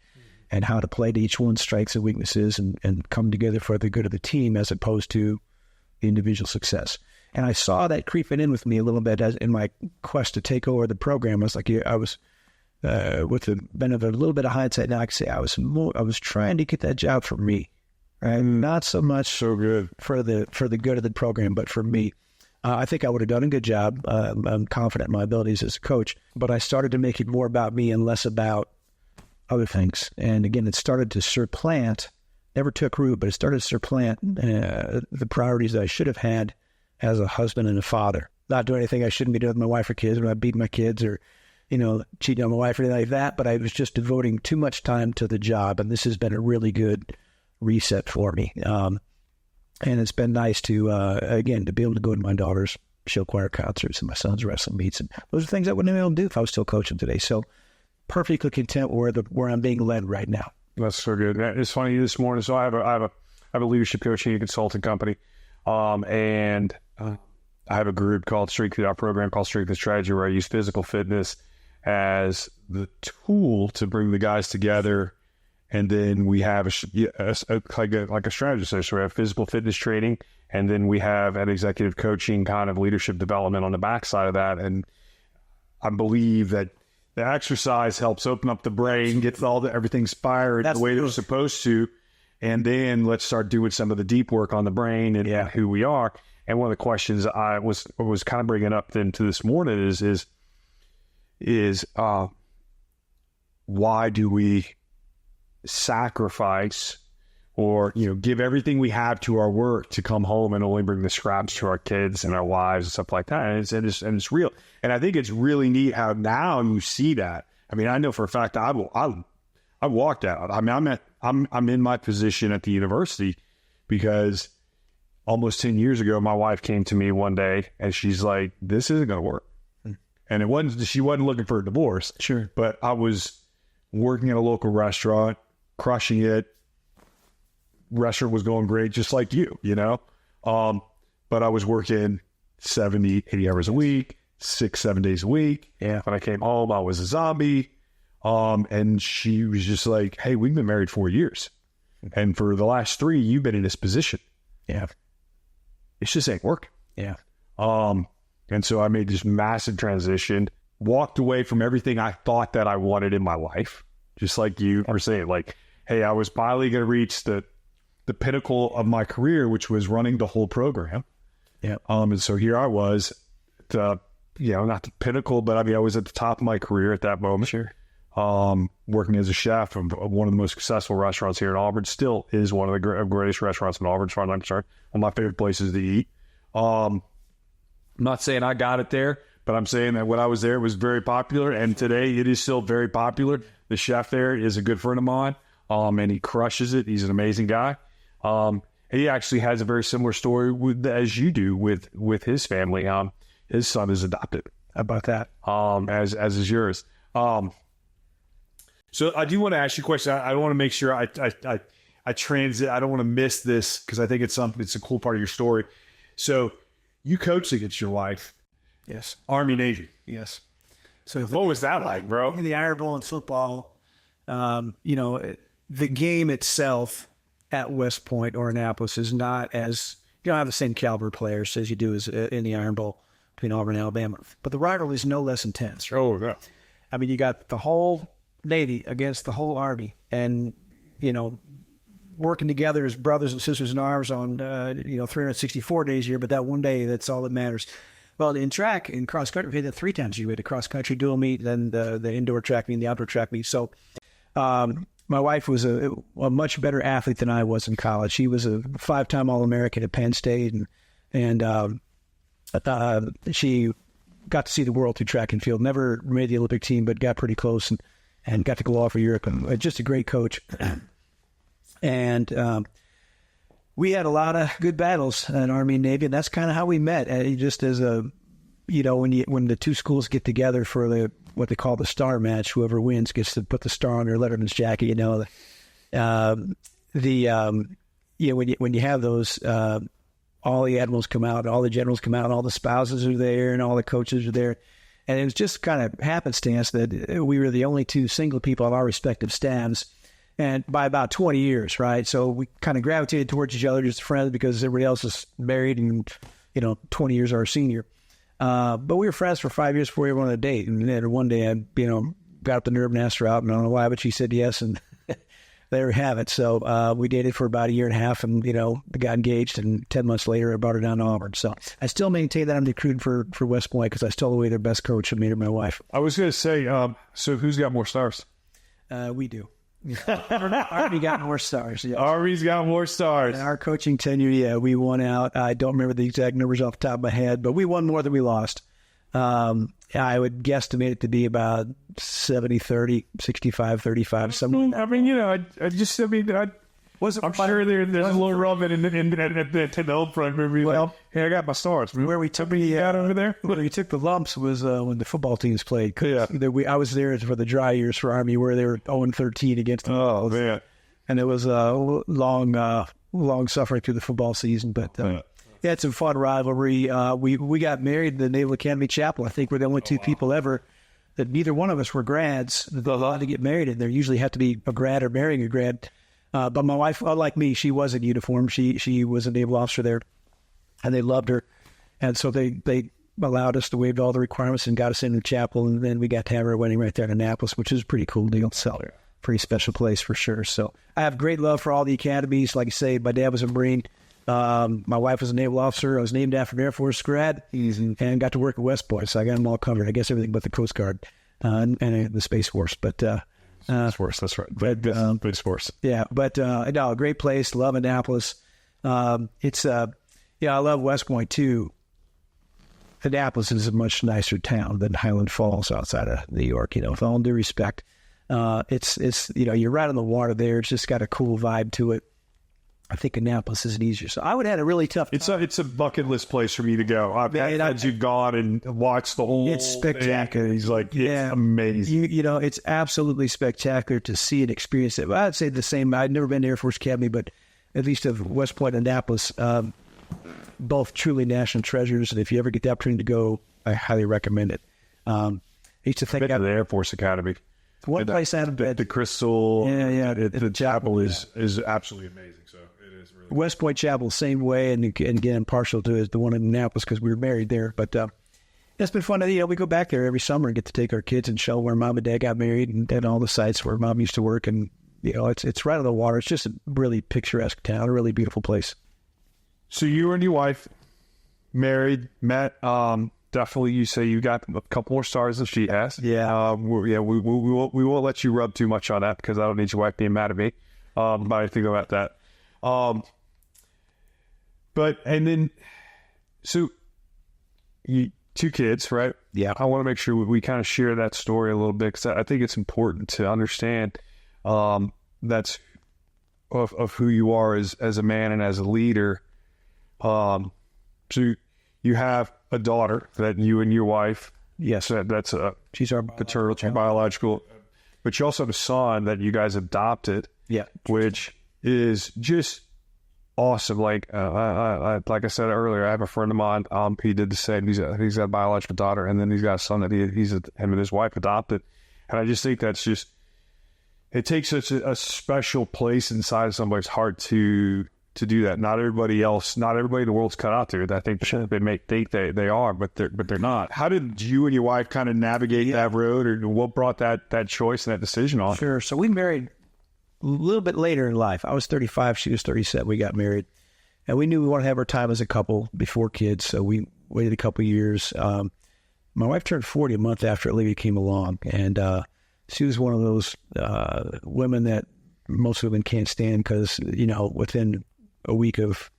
and how to play to each one's strengths and weaknesses and come together for the good of the team as opposed to the individual success. And I saw that creeping in with me a little bit as in my quest to take over the program. I was like, with the benefit of a little bit of hindsight now, I can say I was trying to get that job for me, right? Not so much so good for the good of the program, but for me. I think I would have done a good job. I'm confident in my abilities as a coach, but I started to make it more about me and less about other things. And again, it started to supplant, never took root, but it started to supplant the priorities that I should have had as a husband and a father. Not doing anything I shouldn't be doing with my wife or kids, or not beating my kids or, cheating on my wife or anything like that. But I was just devoting too much time to the job. And this has been a really good reset for me. And it's been nice to, again, to be able to go to my daughter's show choir concerts and my son's wrestling meets. And those are things I wouldn't be able to do if I was still coaching today. So perfectly content where I'm being led right now. That's so good. It's funny this morning. So I have a leadership coaching and consulting company. And I have a group called our program called Strength and Strategy, where I use physical fitness as the tool to bring the guys together. And then we have like a strategy session. So we have physical fitness training, and then we have an executive coaching kind of leadership development on the backside of that. And I believe that the exercise helps open up the brain, gets everything fired the way they're supposed to. And then let's start doing some of the deep work on the brain and who we are. And one of the questions I was kind of bringing up then to this morning is why do we sacrifice or give everything we have to our work to come home and only bring the scraps to our kids and our wives and stuff like that? And it's real. And I think it's really neat how now you see that. I mean, I know for a fact I walked out. I mean, I'm in my position at the university because almost 10 years ago, my wife came to me one day and she's like, "This isn't going to work." And she wasn't looking for a divorce. Sure. But I was working at a local restaurant, crushing it. Restaurant was going great, just like you. But I was working 70, 80 hours a week, 6-7 days a week. Yeah. When I came home, I was a zombie. And she was just like, "Hey, we've been married 4 years. And for the last 3, you've been in this position. Yeah. It just ain't working." Yeah. And so I made this massive transition, walked away from everything I thought that I wanted in my life. Just like you were saying, like, hey, I was finally going to reach the pinnacle of my career, which was running the whole program. Yeah. And so here I was, not the pinnacle, but I mean, I was at the top of my career at that moment. Sure. Working as a chef of one of the most successful restaurants here in Auburn. Still is one of the greatest restaurants in Auburn, as far as I'm concerned. One of my favorite places to eat. I'm not saying I got it there, but I'm saying that when I was there, it was very popular. And today it is still very popular. The chef there is a good friend of mine. And he crushes it. He's an amazing guy. And he actually has a very similar story as you do with his family. His son is adopted. How about that? As is yours. So I do want to ask you a question. I want to make sure I transit. I don't want to miss this because I think it's a cool part of your story. So you coached against your wife. Yes. Army, Navy. Yes. So what was that like, bro? In the Iron Bowl and football, the game itself at West Point or Annapolis is not as, you don't have the same caliber players as you do as in the Iron Bowl between Auburn and Alabama. But the rivalry is no less intense. Right? Oh, yeah. I mean, you got the whole Navy against the whole Army and, working together as brothers and sisters in arms on, 364 days a year, but that one day, that's all that matters. Well, in track, in cross country, we had that 3 times a year. We had a cross country dual meet, then the indoor track meet and the outdoor track meet. So my wife was a much better athlete than I was in college. She was a 5-time All-American at Penn State, and she got to see the world through track and field. Never made the Olympic team, but got pretty close and got to go off for Europe. And just a great coach. And we had a lot of good battles in Army and Navy, and that's kind of how we met. Just as when the two schools get together for what they call the star match, whoever wins gets to put the star on their letterman's jacket. When you have those, all the admirals come out, all the generals come out, all the spouses are there, and all the coaches are there. And it was just kind of happenstance that we were the only 2 single people on our respective staffs. And by about 20 years, right? So we kind of gravitated towards each other, just friends, because everybody else is married and, 20 years our senior. But we were friends for 5 years before we ever went on a date. And then one day I, got up the nerve and asked her out, and I don't know why, but she said yes. And there we have it. So we dated for about a year and a half, and got engaged. And 10 months later, I brought her down to Auburn. So I still maintain that I'm recruiting for West Point because I stole away their best coach and made her my wife. I was going to say, so who's got more stars? We do. Army got more stars. Yes. Army's got more stars. In our coaching tenure, we won out. I don't remember the exact numbers off the top of my head, but we won more than we lost. I would guesstimate it to be about 70-30, 65-35, something. I mean, I'm sure there's a little rub in the home front where we hey, I got my stars. Where we took over there? Where we took the lumps was when the football teams played. Yeah. I was there for the dry years for Army where they were 0-13 against the Oh, man. And it was long suffering through the football season, but we had some fun rivalry. We got married in the Naval Academy Chapel. I think we're the only two people ever that neither one of us were grads that allowed to get married, and there usually have to be a grad or marrying a grad. But my wife, unlike me, she was in uniform. She was a naval officer there, and they loved her. And so they allowed us to waive all the requirements and got us in the chapel, and then we got to have our wedding right there in Annapolis, which is a pretty cool deal. So pretty special place for sure. So I have great love for all the academies. Like I say, my dad was a Marine. My wife was a naval officer. I was named after an Air Force grad and got to work at West Point. So I got them all covered. I guess everything but the Coast Guard and the Space Force. But Space Force, that's right. Space Force. Yeah, but no, a great place. Love Annapolis. I love West Point too. Annapolis is a much nicer town than Highland Falls outside of New York. With all due respect, it's you're right on the water there. It's just got a cool vibe to it. I think Annapolis isn't easier. So I would have had a really tough time. It's a bucket list place for me to go. I've had you gone and watched the whole It's spectacular. He's like, it's amazing. It's absolutely spectacular to see and experience it. I'd say the same. I'd never been to Air Force Academy, but at least of West Point and Annapolis, both truly national treasures. And if you ever get the opportunity to go, I highly recommend it. I used to think I've been to the Air Force Academy. One place I haven't been. The Crystal. The chapel is absolutely amazing. So it is really West Point Chapel, same way, and again, partial to the one in Annapolis because we were married there. But it's been fun. We go back there every summer and get to take our kids and show where Mom and Dad got married and all the sites where Mom used to work. And it's right on the water. It's just a really picturesque town, a really beautiful place. So you and your wife married, met. Definitely, you say you got a couple more stars than she has. Yeah. We won't let you rub too much on that because I don't need your wife being mad at me. But I think about that. So you 2 kids, right? Yeah. I want to make sure we kind of share that story a little bit because I think it's important to understand that's of who you are as a man and as a leader. So you have a daughter that you and your wife. Yes, that's she's our paternal biological. But you also have a son that you guys adopted. Yeah, which is just awesome. Like like I said earlier, I have a friend of mine. He did the same. He's got a biological daughter, and then he's got a son that him and his wife adopted. And I just think that's just it takes such a special place inside of somebody's heart to do that. Not everybody in the world's cut out there. I think they may think they are, but they're not. How did you and your wife kind of navigate that road, or what brought that choice and that decision on? Sure. So we married a little bit later in life. I was 35, she was 37. We got married, and we knew we wanted to have our time as a couple before kids. So we waited a couple of years. My wife turned 40 a month after Olivia came along, and she was one of those women that most women can't stand because within a week of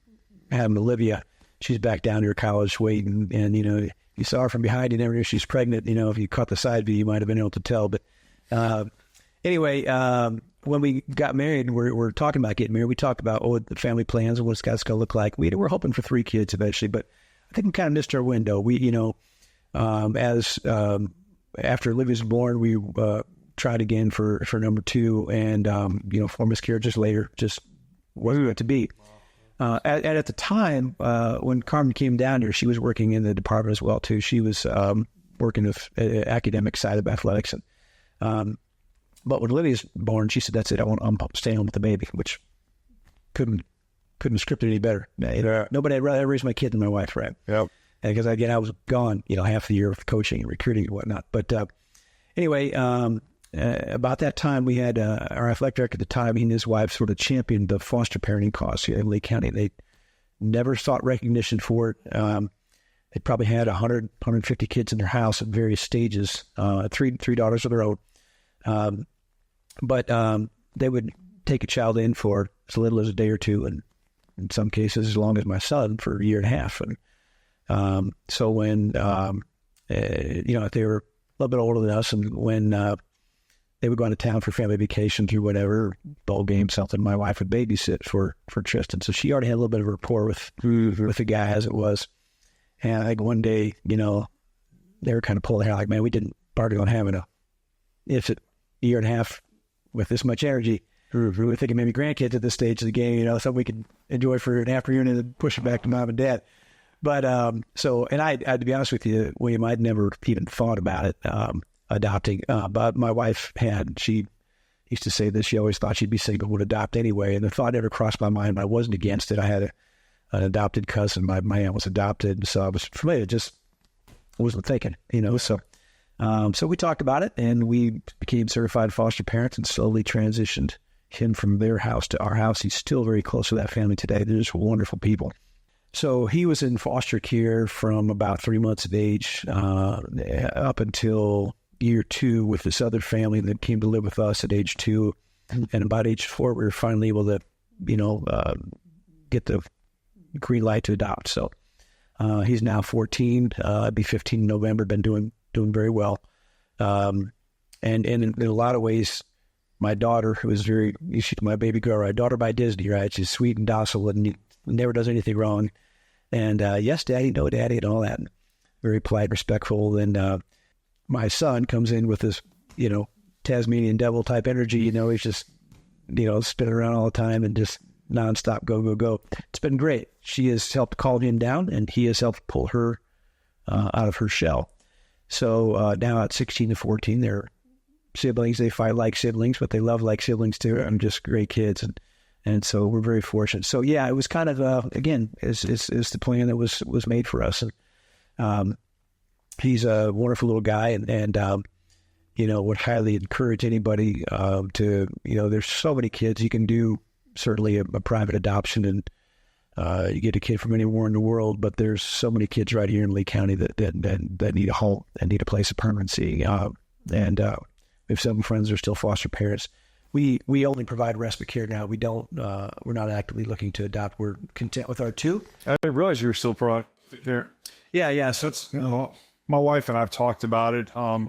having Olivia, she's back down to her college weight, and you saw her from behind, you never knew she's pregnant. If you caught the side view, you might have been able to tell. But anyway, when we got married, we're talking about getting married. We talked about the family plans and what it's going to look like. We're hoping for 3 kids eventually, but I think we kind of missed our window. We, after Olivia's born, we tried again for number 2, and 4 miscarriages later, just wasn't meant to be. At the time, when Carmen came down here, she was working in the department as well too. She was working with academic side of athletics, and but when Olivia's born, she said, "That's it. I'm staying home with the baby," which couldn't have scripted any better. Nobody had rather raise my kid than my wife, right? Yep. Because again, I was gone, half the year with coaching and recruiting and whatnot. But anyway, about that time, we had our athletic director at the time. He and his wife sort of championed the foster parenting cause here in Lee County. They never sought recognition for it. They probably had 100, 150 kids in their house at various stages, three daughters of their own. But they would take a child in for as little as a day or two, and in some cases as long as my son, for a year and a half. And so when, if they were a little bit older than us, and when they would go out of town for family vacation through whatever, bowl game, something, my wife would babysit for Triston. So she already had a little bit of rapport with the guy as it was. And I think one day, they were kind of pulling hair like, man, we didn't bargain on having a year and a half with this much energy. We were thinking maybe grandkids at this stage of the game, something we could enjoy for an afternoon and then push it back to mom and dad. But and I to be honest with you, William, I'd never even thought about it, adopting. But my wife had. She used to say this. She always thought she'd be sick but would adopt anyway. And the thought never crossed my mind, but I wasn't against it. I had an adopted cousin. My aunt was adopted, so I was familiar. Just wasn't thinking, So, so we talked about it, and we became certified foster parents and slowly transitioned him from their house to our house. He's still very close to that family today. They're just wonderful people. So he was in foster care from about 3 months of age up until year 2 with this other family that came to live with us at age 2. And about age 4, we were finally able to, get the green light to adopt. So he's now 14, be 15 in November, been doing very well. And in a lot of ways, my daughter, who is she's my baby girl, right? Daughter by Disney, right? She's sweet and docile and never does anything wrong. And yes, Daddy, no, Daddy, and all that. Very polite, respectful. And my son comes in with this, Tasmanian devil type energy. He's just, spinning around all the time and just nonstop go, go, go. It's been great. She has helped calm him down, and he has helped pull her out of her shell. So now at 16 to 14, they're siblings. They fight like siblings, but they love like siblings too. And just great kids. And so we're very fortunate. So yeah, it was kind of, again, is the plan that was made for us. And he's a wonderful little guy, and would highly encourage anybody to, there's so many kids. You can do certainly a private adoption, and you get a kid from anywhere in the world, but there's so many kids right here in Lee County that need a home and need a place of permanency. And we have some friends that are still foster parents. We only provide respite care now. We don't. We're not actively looking to adopt. We're content with our 2. I didn't realize you were still there. Yeah. So it's my wife and I've talked about it. I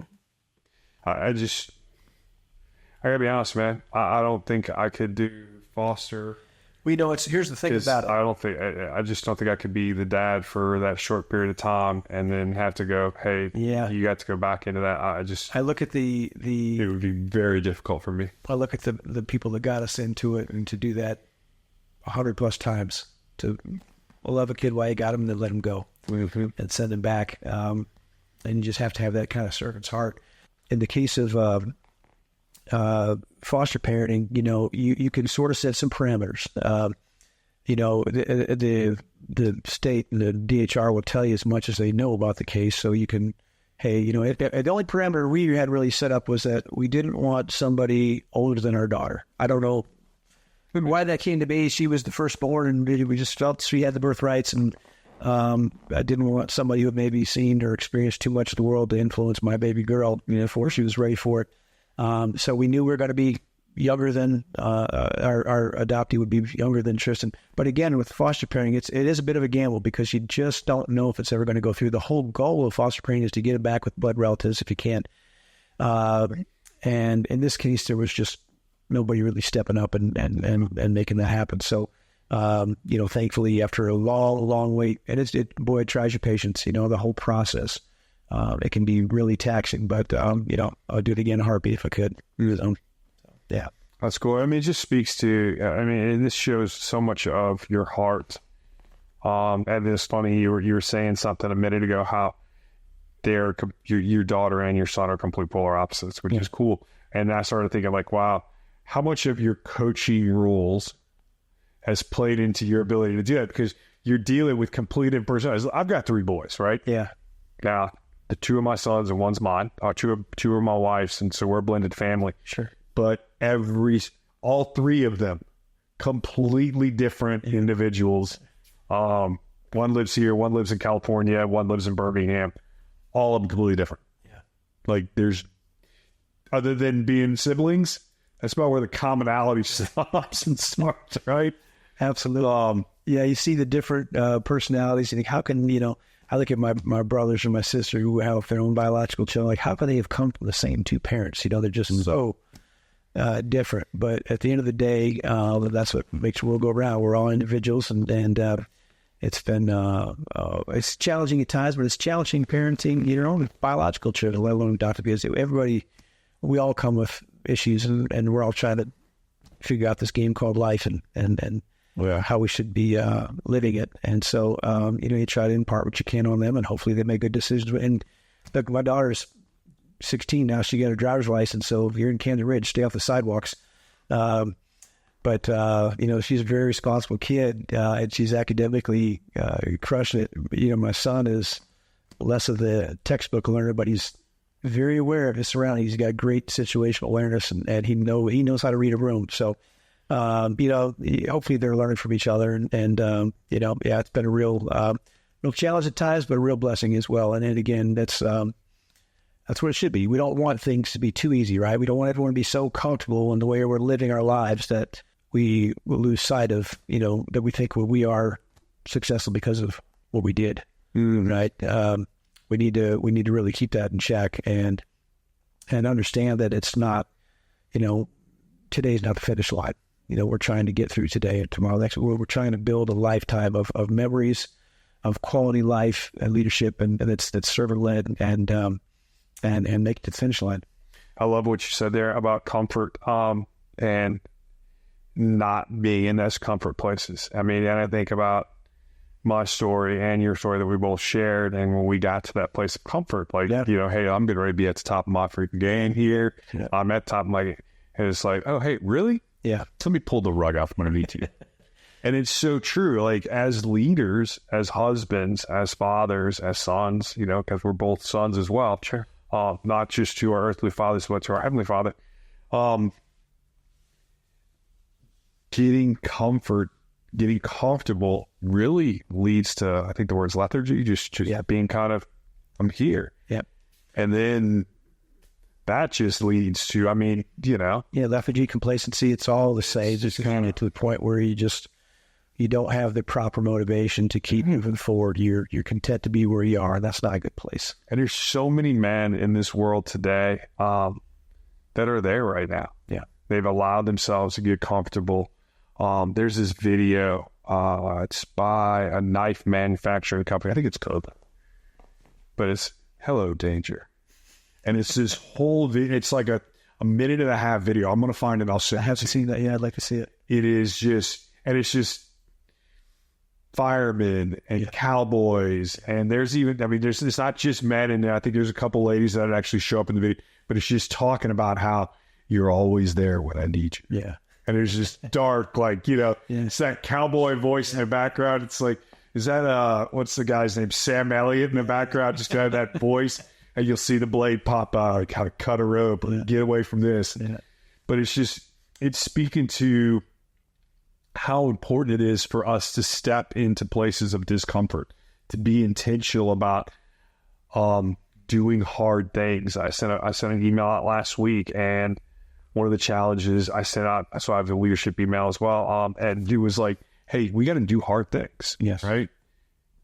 gotta be honest, man. I don't think I could do foster. Here's the thing about it. I just don't think I could be the dad for that short period of time and then have to go, hey, you got to go back into that. I look at it would be very difficult for me. I look at the people that got us into it, and to do that 100 plus times, to love a kid while you got him and then let him go and send him back. And you just have to have that kind of servant's heart. In the case of foster parenting, you can sort of set some parameters. The state and the DHR will tell you as much as they know about the case. So you can, the only parameter we had really set up was that we didn't want somebody older than our daughter. I don't know why that came to be. She was the firstborn, and we just felt she had the birthrights, and I didn't want somebody who had maybe seen or experienced too much of the world to influence my baby girl, before she was ready for it. So we knew we were going to be younger than our adoptee would be younger than Triston. But again, with foster parenting, it is a bit of a gamble because you just don't know if it's ever going to go through. The whole goal of foster parenting is to get it back with blood relatives if you can. And in this case, there was just nobody really stepping up and making that happen. So, thankfully, after a long wait, and it tries your patience. The whole process. It can be really taxing, but, I'll do it again in a heartbeat if I could. Yeah. That's cool. I mean, it just speaks to, this shows so much of your heart. And it's funny, you were saying something a minute ago, how your daughter and your son are complete polar opposites, which is cool. And I started thinking wow, how much of your coaching rules has played into your ability to do that? Because you're dealing with complete personalities. I've got 3 boys, right? Yeah. Now, the two of my sons and one's mine. Two are my wife's, and so we're a blended family. Sure. But all three of them, completely different individuals. One lives here, one lives in California, one lives in Birmingham. All of them completely different. Yeah. Like there's, other than being siblings, that's about where the commonality stops and starts, right? Absolutely. Yeah, you see the different personalities. You think, how can, I look at my brothers and my sister who have their own biological children, like how can they have come from the same two parents? They're just so different. But at the end of the day, that's what makes the world go round. We're all individuals, and it's been it's challenging at times, but it's challenging parenting your own biological children, let alone adopted, because we all come with issues, and we're all trying to figure out this game called life and how we should be living it. And so, you try to impart what you can on them, and hopefully they make good decisions. And look, my daughter's 16 now. She got her driver's license. So if you're in Camden Ridge, stay off the sidewalks. But she's a very responsible kid, and she's academically crushing it. My son is less of the textbook learner, but he's very aware of his surroundings. He's got great situational awareness, and he knows how to read a room. So, hopefully they're learning from each other, and it's been a real challenge at times, but a real blessing as well. And then again, that's what it should be. We don't want things to be too easy, right? We don't want everyone to be so comfortable in the way we're living our lives that we will lose sight of, that we think we are successful because of what we did, right? We need to really keep that in check and understand that it's not, today's not the finish line. We're trying to get through today and tomorrow. We're trying to build a lifetime of memories, of quality life and leadership, and that's servant led and make it to the finish line. I love what you said there about comfort and not being in those comfort places. I mean, and I think about my story and your story that we both shared, and when we got to that place of comfort, hey, I'm getting ready to be at the top of my freaking game here. Yeah. I'm at the top of my game. And it's like, oh, hey, really? Yeah. Let me pull the rug out from underneath you. And it's so true. Like, as leaders, as husbands, as fathers, as sons, because we're both sons as well. Sure. Not just to our earthly fathers, but to our heavenly Father. Getting comfortable really leads to, I think the word's lethargy, just being kind of, I'm here. Yep. And then that just leads to, lethargy, complacency, it's all the same. It's just kind of to the point where you don't have the proper motivation to keep moving forward. You're content to be where you are, and that's not a good place. And there's so many men in this world today that are there right now. Yeah. They've allowed themselves to get comfortable. There's this video, it's by a knife manufacturing company. I think it's Coda, but it's Hello Danger. And it's this whole video. It's like a minute and a half video. I'm going to find it. I'll send it. I haven't seen that yet. I'd like to see it. It's just firemen and cowboys. And it's not just men. And I think there's a couple ladies that actually show up in the video, but it's just talking about how you're always there when I need you. Yeah. And it's just dark, it's that cowboy voice in the background. It's like, is that, what's the guy's name? Sam Elliott in the background, just got that voice. And you'll see the blade pop out, how to cut a rope, and get away from this. Yeah. But it's speaking to how important it is for us to step into places of discomfort, to be intentional about doing hard things. I sent an email out last week, and one of the challenges I sent out, so I have a leadership email as well, and it was like, hey, we got to do hard things. Yes. Right?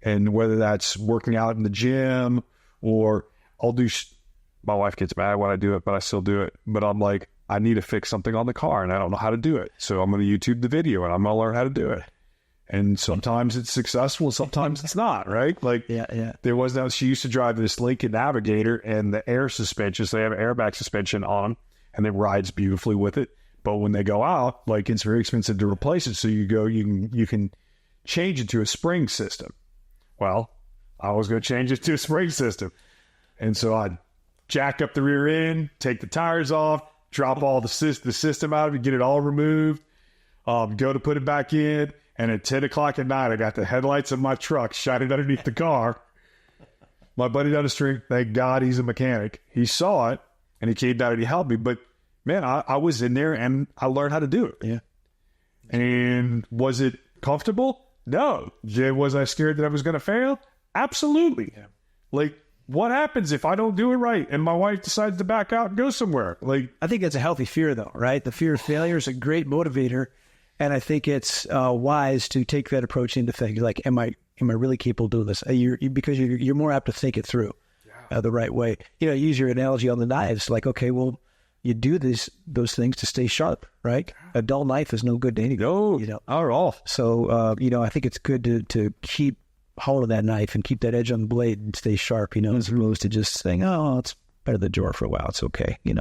And whether that's working out in the gym or my wife gets mad when I do it, but I still do it. But I'm like, I need to fix something on the car and I don't know how to do it. So I'm going to YouTube the video and I'm going to learn how to do it. And sometimes it's successful, sometimes it's not, right? There was that, she used to drive this Lincoln Navigator, and the air suspension, so they have an airbag suspension on, and it rides beautifully with it. But when they go out, it's very expensive to replace it. So you can change it to a spring system. Well, I was going to change it to a spring system. And so I'd jack up the rear end, take the tires off, drop all the system out of it, get it all removed, go to put it back in. And at 10 o'clock at night, I got the headlights of my truck shining underneath the car. My buddy down the street, thank God he's a mechanic. He saw it and he came down and he helped me. But man, I was in there and I learned how to do it. Yeah. And was it comfortable? No. Was I scared that I was going to fail? Absolutely. Yeah. Like, what happens if I don't do it right and my wife decides to back out and go somewhere? Like, I think that's a healthy fear, though, right? The fear of failure is a great motivator, and I think it's wise to take that approach into things. Like, am I really capable of doing this? Because you're more apt to think it through the right way. You know, use your analogy on the knives. Like, okay, well, you do those things to stay sharp, right? A dull knife is no good to anything. no, you know. not at all. So, I think it's good to keep hold of that knife and keep that edge on the blade and stay sharp, as opposed to just saying, oh, it's better than drawer for a while. It's okay. You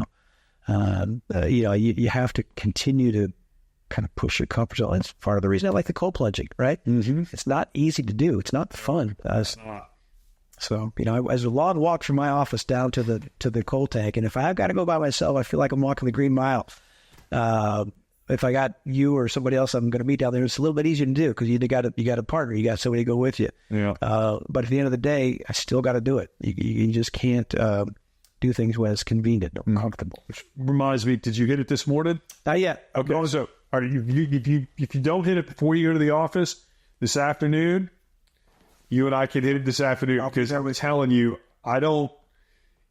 have to continue to kind of push your comfort zone. It's part of the reason I like the cold plunging, right? Mm-hmm. It's not easy to do. It's not fun. So, as a long walk from my office down to the cold tank, and if I've got to go by myself, I feel like I'm walking the Green Mile. If I got you or somebody else I'm going to meet down there, it's a little bit easier to do because you got a partner, you got somebody to go with you. Yeah. But at the end of the day, I still got to do it. You just can't do things when it's convenient or comfortable. Which reminds me, did you hit it this morning? Not yet. Okay. So, all right, if you don't hit it before you go to the office this afternoon, you and I can hit it this afternoon because I was telling you,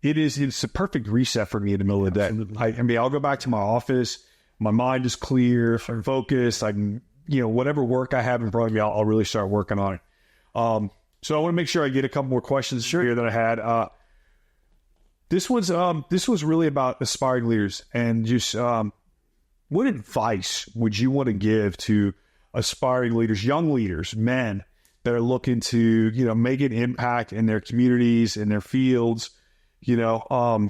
it's a perfect reset for me in the middle of the day. I'll go back to my office. My mind is clear, I'm focused. I can, whatever work I have in front of me, I'll really start working on it. So I want to make sure I get a couple more questions here that I had. This was really about aspiring leaders and just what advice would you want to give to aspiring leaders, young leaders, men that are looking to, make an impact in their communities, in their fields? To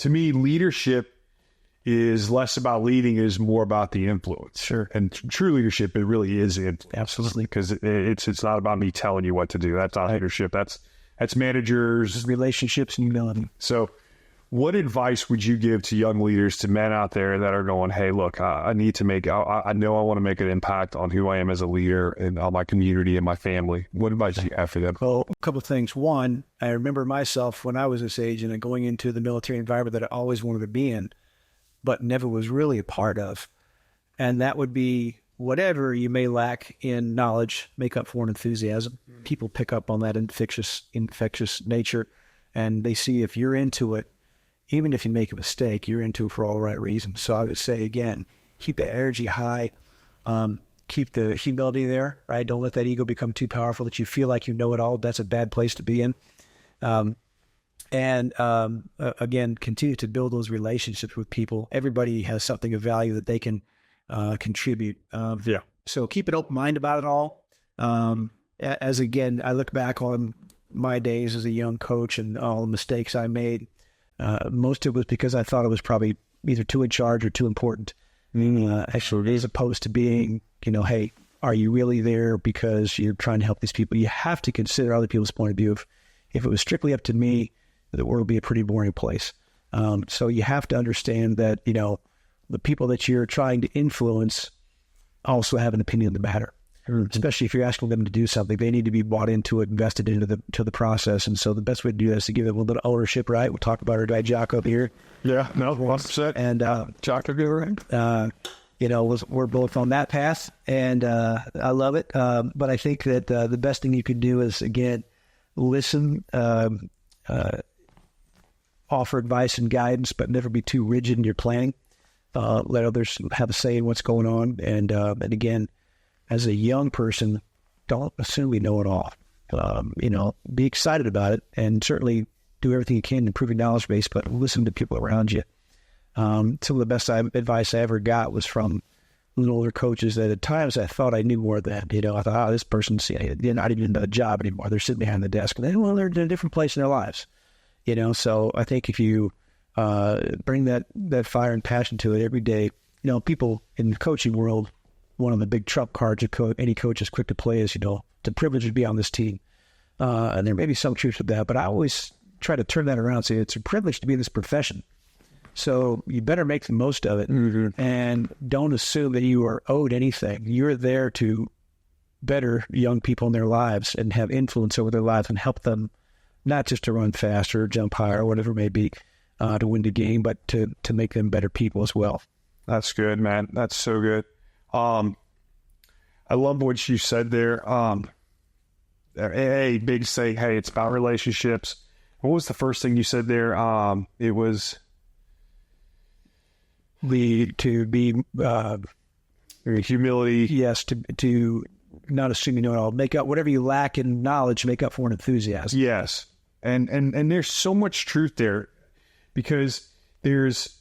me, leadership is less about leading, is more about the influence. Sure. And true leadership, it really is influence. Absolutely. Because it's not about me telling you what to do. That's not leadership. That's managers. Relationships and humility. So what advice would you give to young leaders, to men out there that are going, hey, look, I know I want to make an impact on who I am as a leader and on my community and my family. What advice do you have for them? Well, a couple of things. One, I remember myself when I was this age and going into the military environment that I always wanted to be in, but never was really a part of. And that would be whatever you may lack in knowledge, make up for in enthusiasm. People pick up on that infectious nature, and they see if you're into it, even if you make a mistake, you're into it for all the right reasons. So I would say, again, keep the energy high, keep the humility there, right? Don't let that ego become too powerful that you feel like you know it all. That's a bad place to be in. And again, continue to build those relationships with people. Everybody has something of value that they can contribute. So keep an open mind about it all. As again, I look back on my days as a young coach and all the mistakes I made. Most of it was because I thought I was probably either too in charge or too important. Actually, as opposed to being, hey, are you really there because you're trying to help these people? You have to consider other people's point of view. If it was strictly up to me, the world would be a pretty boring place. So you have to understand that, the people that you're trying to influence also have an opinion on the matter. Especially if you're asking them to do something, they need to be bought into it, invested into the process. And so the best way to do that is to give them a little bit of ownership, right? We'll talk about our guy Jocko here. Yeah, no, 100%. And Jocko, right? We're both on that path, and I love it. But I think that the best thing you can do is, again, listen, offer advice and guidance, but never be too rigid in your planning. Let others have a say in what's going on. And again, as a young person, don't assume we know it all. Be excited about it and certainly do everything you can to improve your knowledge base, but listen to people around you. Some of the best advice I ever got was from little older coaches that at times I thought I knew more than, I thought, this person's not even a job anymore. They're sitting behind the desk. And they're in a different place in their lives. So I think if you bring that fire and passion to it every day, people in the coaching world, one of the big trump cards any coach is quick to play is, it's a privilege to be on this team. And there may be some truth to that, but I always try to turn that around and say it's a privilege to be in this profession. So you better make the most of it, and don't assume that you are owed anything. You're there to better young people in their lives and have influence over their lives and help them not just to run faster, jump higher, whatever it may be, to win the game, but to make them better people as well. That's good, man. That's so good. I love what you said there. Big say, hey, it's about relationships. What was the first thing you said there? It was humility. Yes, to not assume you know it all. Make up whatever you lack in knowledge, make up for in enthusiasm. Yes. And there's so much truth there, because there's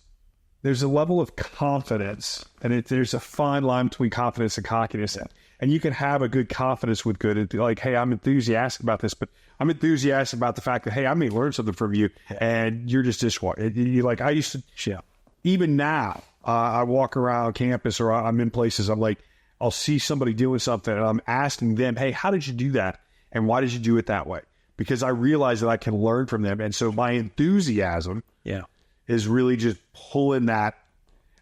a level of confidence, and there's a fine line between confidence and cockiness. And you can have a good confidence with good, like, hey, I'm enthusiastic about this, but I'm enthusiastic about the fact that, hey, I may learn something from you, and you're just dishwater. You like, I used to, even now, I walk around campus or I'm in places, I'm like, I'll see somebody doing something, and I'm asking them, hey, how did you do that? And why did you do it that way? Because I realize that I can learn from them. And so my enthusiasm is really just pulling that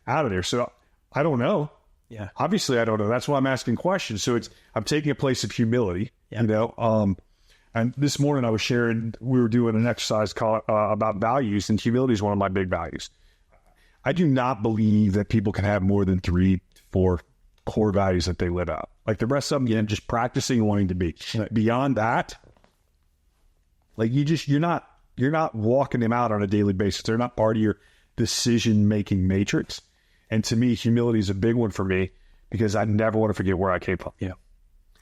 out of there. So I don't know. Yeah. Obviously, I don't know. That's why I'm asking questions. So I'm taking a place of humility, you know. And this morning I was sharing, we were doing an exercise called, about values, and humility is one of my big values. I do not believe that people can have more than 3, 4 core values that they live out. Like the rest of them, just practicing and wanting to be. Beyond that, like you're not walking them out on a daily basis. They're not part of your decision-making matrix. And to me, humility is a big one for me, because I never want to forget where I came from. Yeah.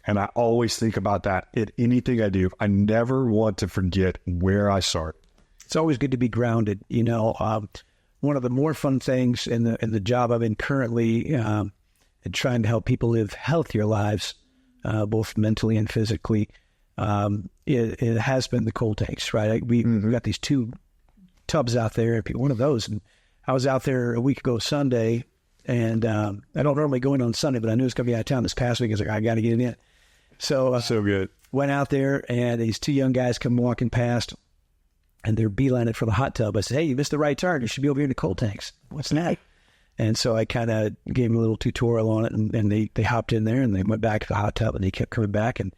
And I always think about that in anything I do. I never want to forget where I started. It's always good to be grounded. You know, one of the more fun things in the job I'm in currently, and trying to help people live healthier lives, both mentally and physically, it has been the cold tanks, right? We've got these 2 tubs out there, one of those, and I was out there a week ago Sunday, and I don't normally go in on Sunday, but I knew it was going to be out of town this past week. I was like, I got to get it in. So good. Went out there, and these 2 young guys come walking past, and they're beelining for the hot tub. I said, hey, you missed the right turn. You should be over here in the cold tanks. What's that? And so I kind of gave them a little tutorial on it, and they hopped in there, and they went back to the hot tub, and they kept coming back. And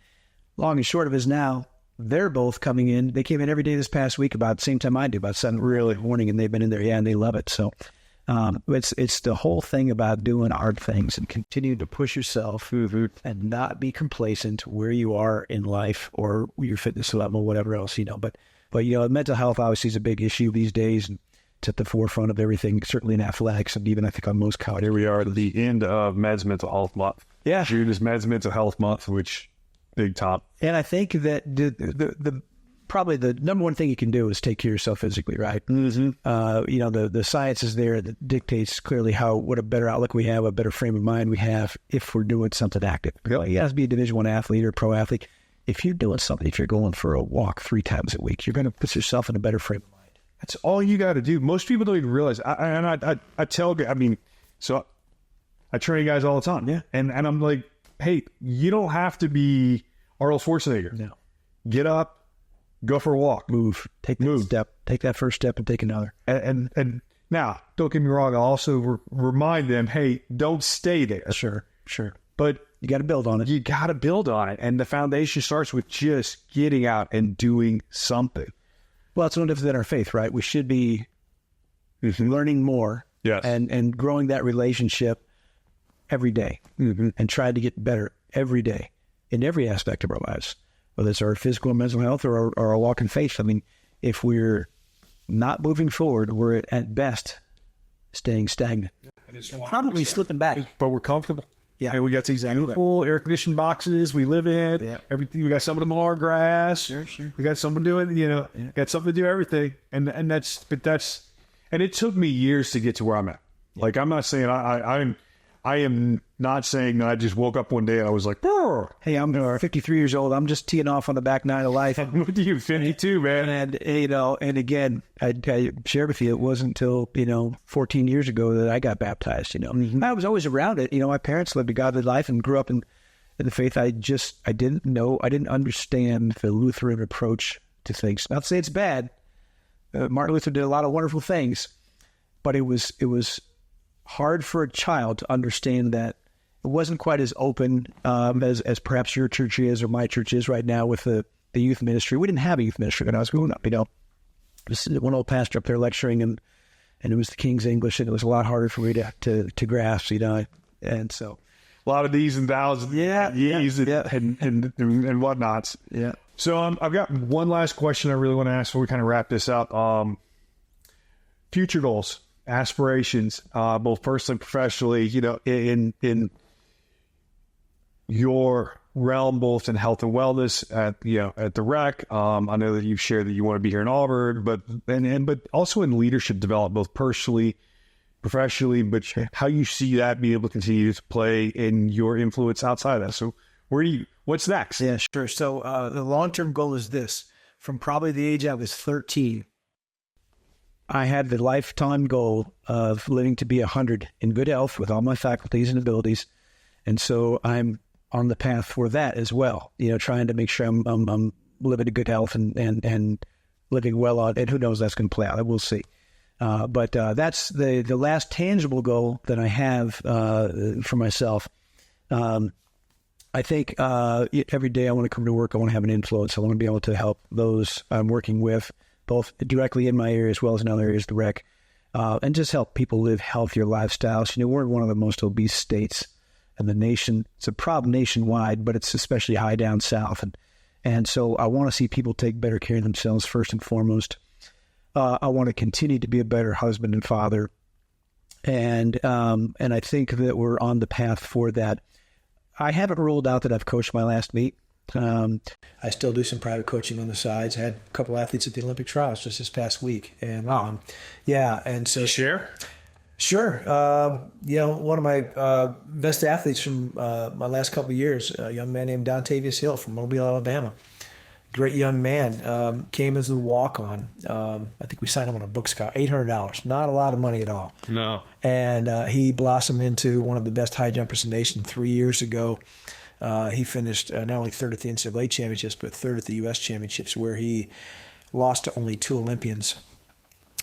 long and short of it is now, they're both coming in. They came in every day this past week about the same time I do, about 7 in the morning, and they've been in there, and they love it. So it's the whole thing about doing hard things and continue to push yourself and not be complacent where you are in life or your fitness level, whatever else, you know. But you know, mental health obviously is a big issue these days, and it's at the forefront of everything, certainly in athletics, and even I think on most colleges. Here we are at the end of Men's Mental Health Month. Yeah. June is Men's Mental Health Month, which big top. And I think that the probably the number one thing you can do is take care of yourself physically, right? Mm-hmm. You know, the science is there that dictates clearly what a better outlook we have, a better frame of mind we have if we're doing something active. You have to be a Division I athlete or a pro athlete. If you're doing something, if you're going for a walk 3 times a week, you're going to put yourself in a better frame of mind. That's all you got to do. Most people don't even realize. I tell, I mean, so I train guys all the time. Yeah. And I'm like, hey, you don't have to be Arnold Schwarzenegger. No. Get up, go for a walk. Move. Take that step. Take that first step and take another. And now, don't get me wrong, I'll also remind them, hey, don't stay there. Sure. But you got to build on it. You got to build on it. And the foundation starts with just getting out and doing something. Well, it's no different than our faith, right? We should be learning more and growing that relationship every day and trying to get better every day in every aspect of our lives, whether it's our physical and mental health or our walk in faith. I mean, if we're not moving forward, we're at best staying stagnant. Probably slipping back. But we're comfortable. Yeah. And we got these full air-conditioned boxes we live in. Yeah. Everything. We got some of them on grass. Sure. We got someone doing, got something to do everything. And that's, and it took me years to get to where I'm at. Yeah. Like, I'm not saying I am not saying that I just woke up one day and I was like, Burr. Hey, I'm 53 years old. I'm just teeing off on the back nine of life. I'm with you, 52, man. And again, I share with you, it wasn't until, 14 years ago that I got baptized, Mm-hmm. I was always around it. My parents lived a godly life and grew up in the faith. I didn't understand the Lutheran approach to things. Not to say it's bad. Martin Luther did a lot of wonderful things, but it was hard for a child to understand that it wasn't quite as open as perhaps your church is or my church is right now with the the youth ministry. We didn't have a youth ministry when I was growing up, This is one old pastor up there lecturing, and it was the King's English, and it was a lot harder for me to grasp, and so a lot of these and thous, and whatnots. Yeah. So I've got one last question I really want to ask before we kind of wrap this up. Future goals, aspirations, both personally and professionally, in your realm, both in health and wellness at the rec. I know that you've shared that you want to be here in Auburn, but also in leadership development, both personally, professionally, but how you see that being able to continue to play in your influence outside of that. So what's next? Yeah, sure. So the long-term goal is this. From probably the age I was 13, I had the lifetime goal of living to be 100 in good health with all my faculties and abilities. And so I'm on the path for that as well, trying to make sure I'm living in good health and living well on, and who knows, that's going to play out. We'll see. But that's the last tangible goal that I have for myself. I think every day I want to come to work, I want to have an influence. I want to be able to help those I'm working with, both directly in my area as well as in other areas of the rec, and just help people live healthier lifestyles. We're one of the most obese states in the nation. It's a problem nationwide, but it's especially high down south. And so I want to see people take better care of themselves first and foremost. I want to continue to be a better husband and father. And I think that we're on the path for that. I haven't ruled out that I've coached my last meet. I still do some private coaching on the sides. I had a couple athletes at the Olympic trials just this past week. And and so share? Sure. One of my best athletes from my last couple of years, a young man named Dontavius Hill from Mobile, Alabama. Great young man, came as a walk-on. I think we signed him on a book scout, $800. Not a lot of money at all. No. And he blossomed into one of the best high jumpers in the nation 3 years ago. He finished not only third at the NCAA championships, but third at the U.S. championships, where he lost to only 2 Olympians.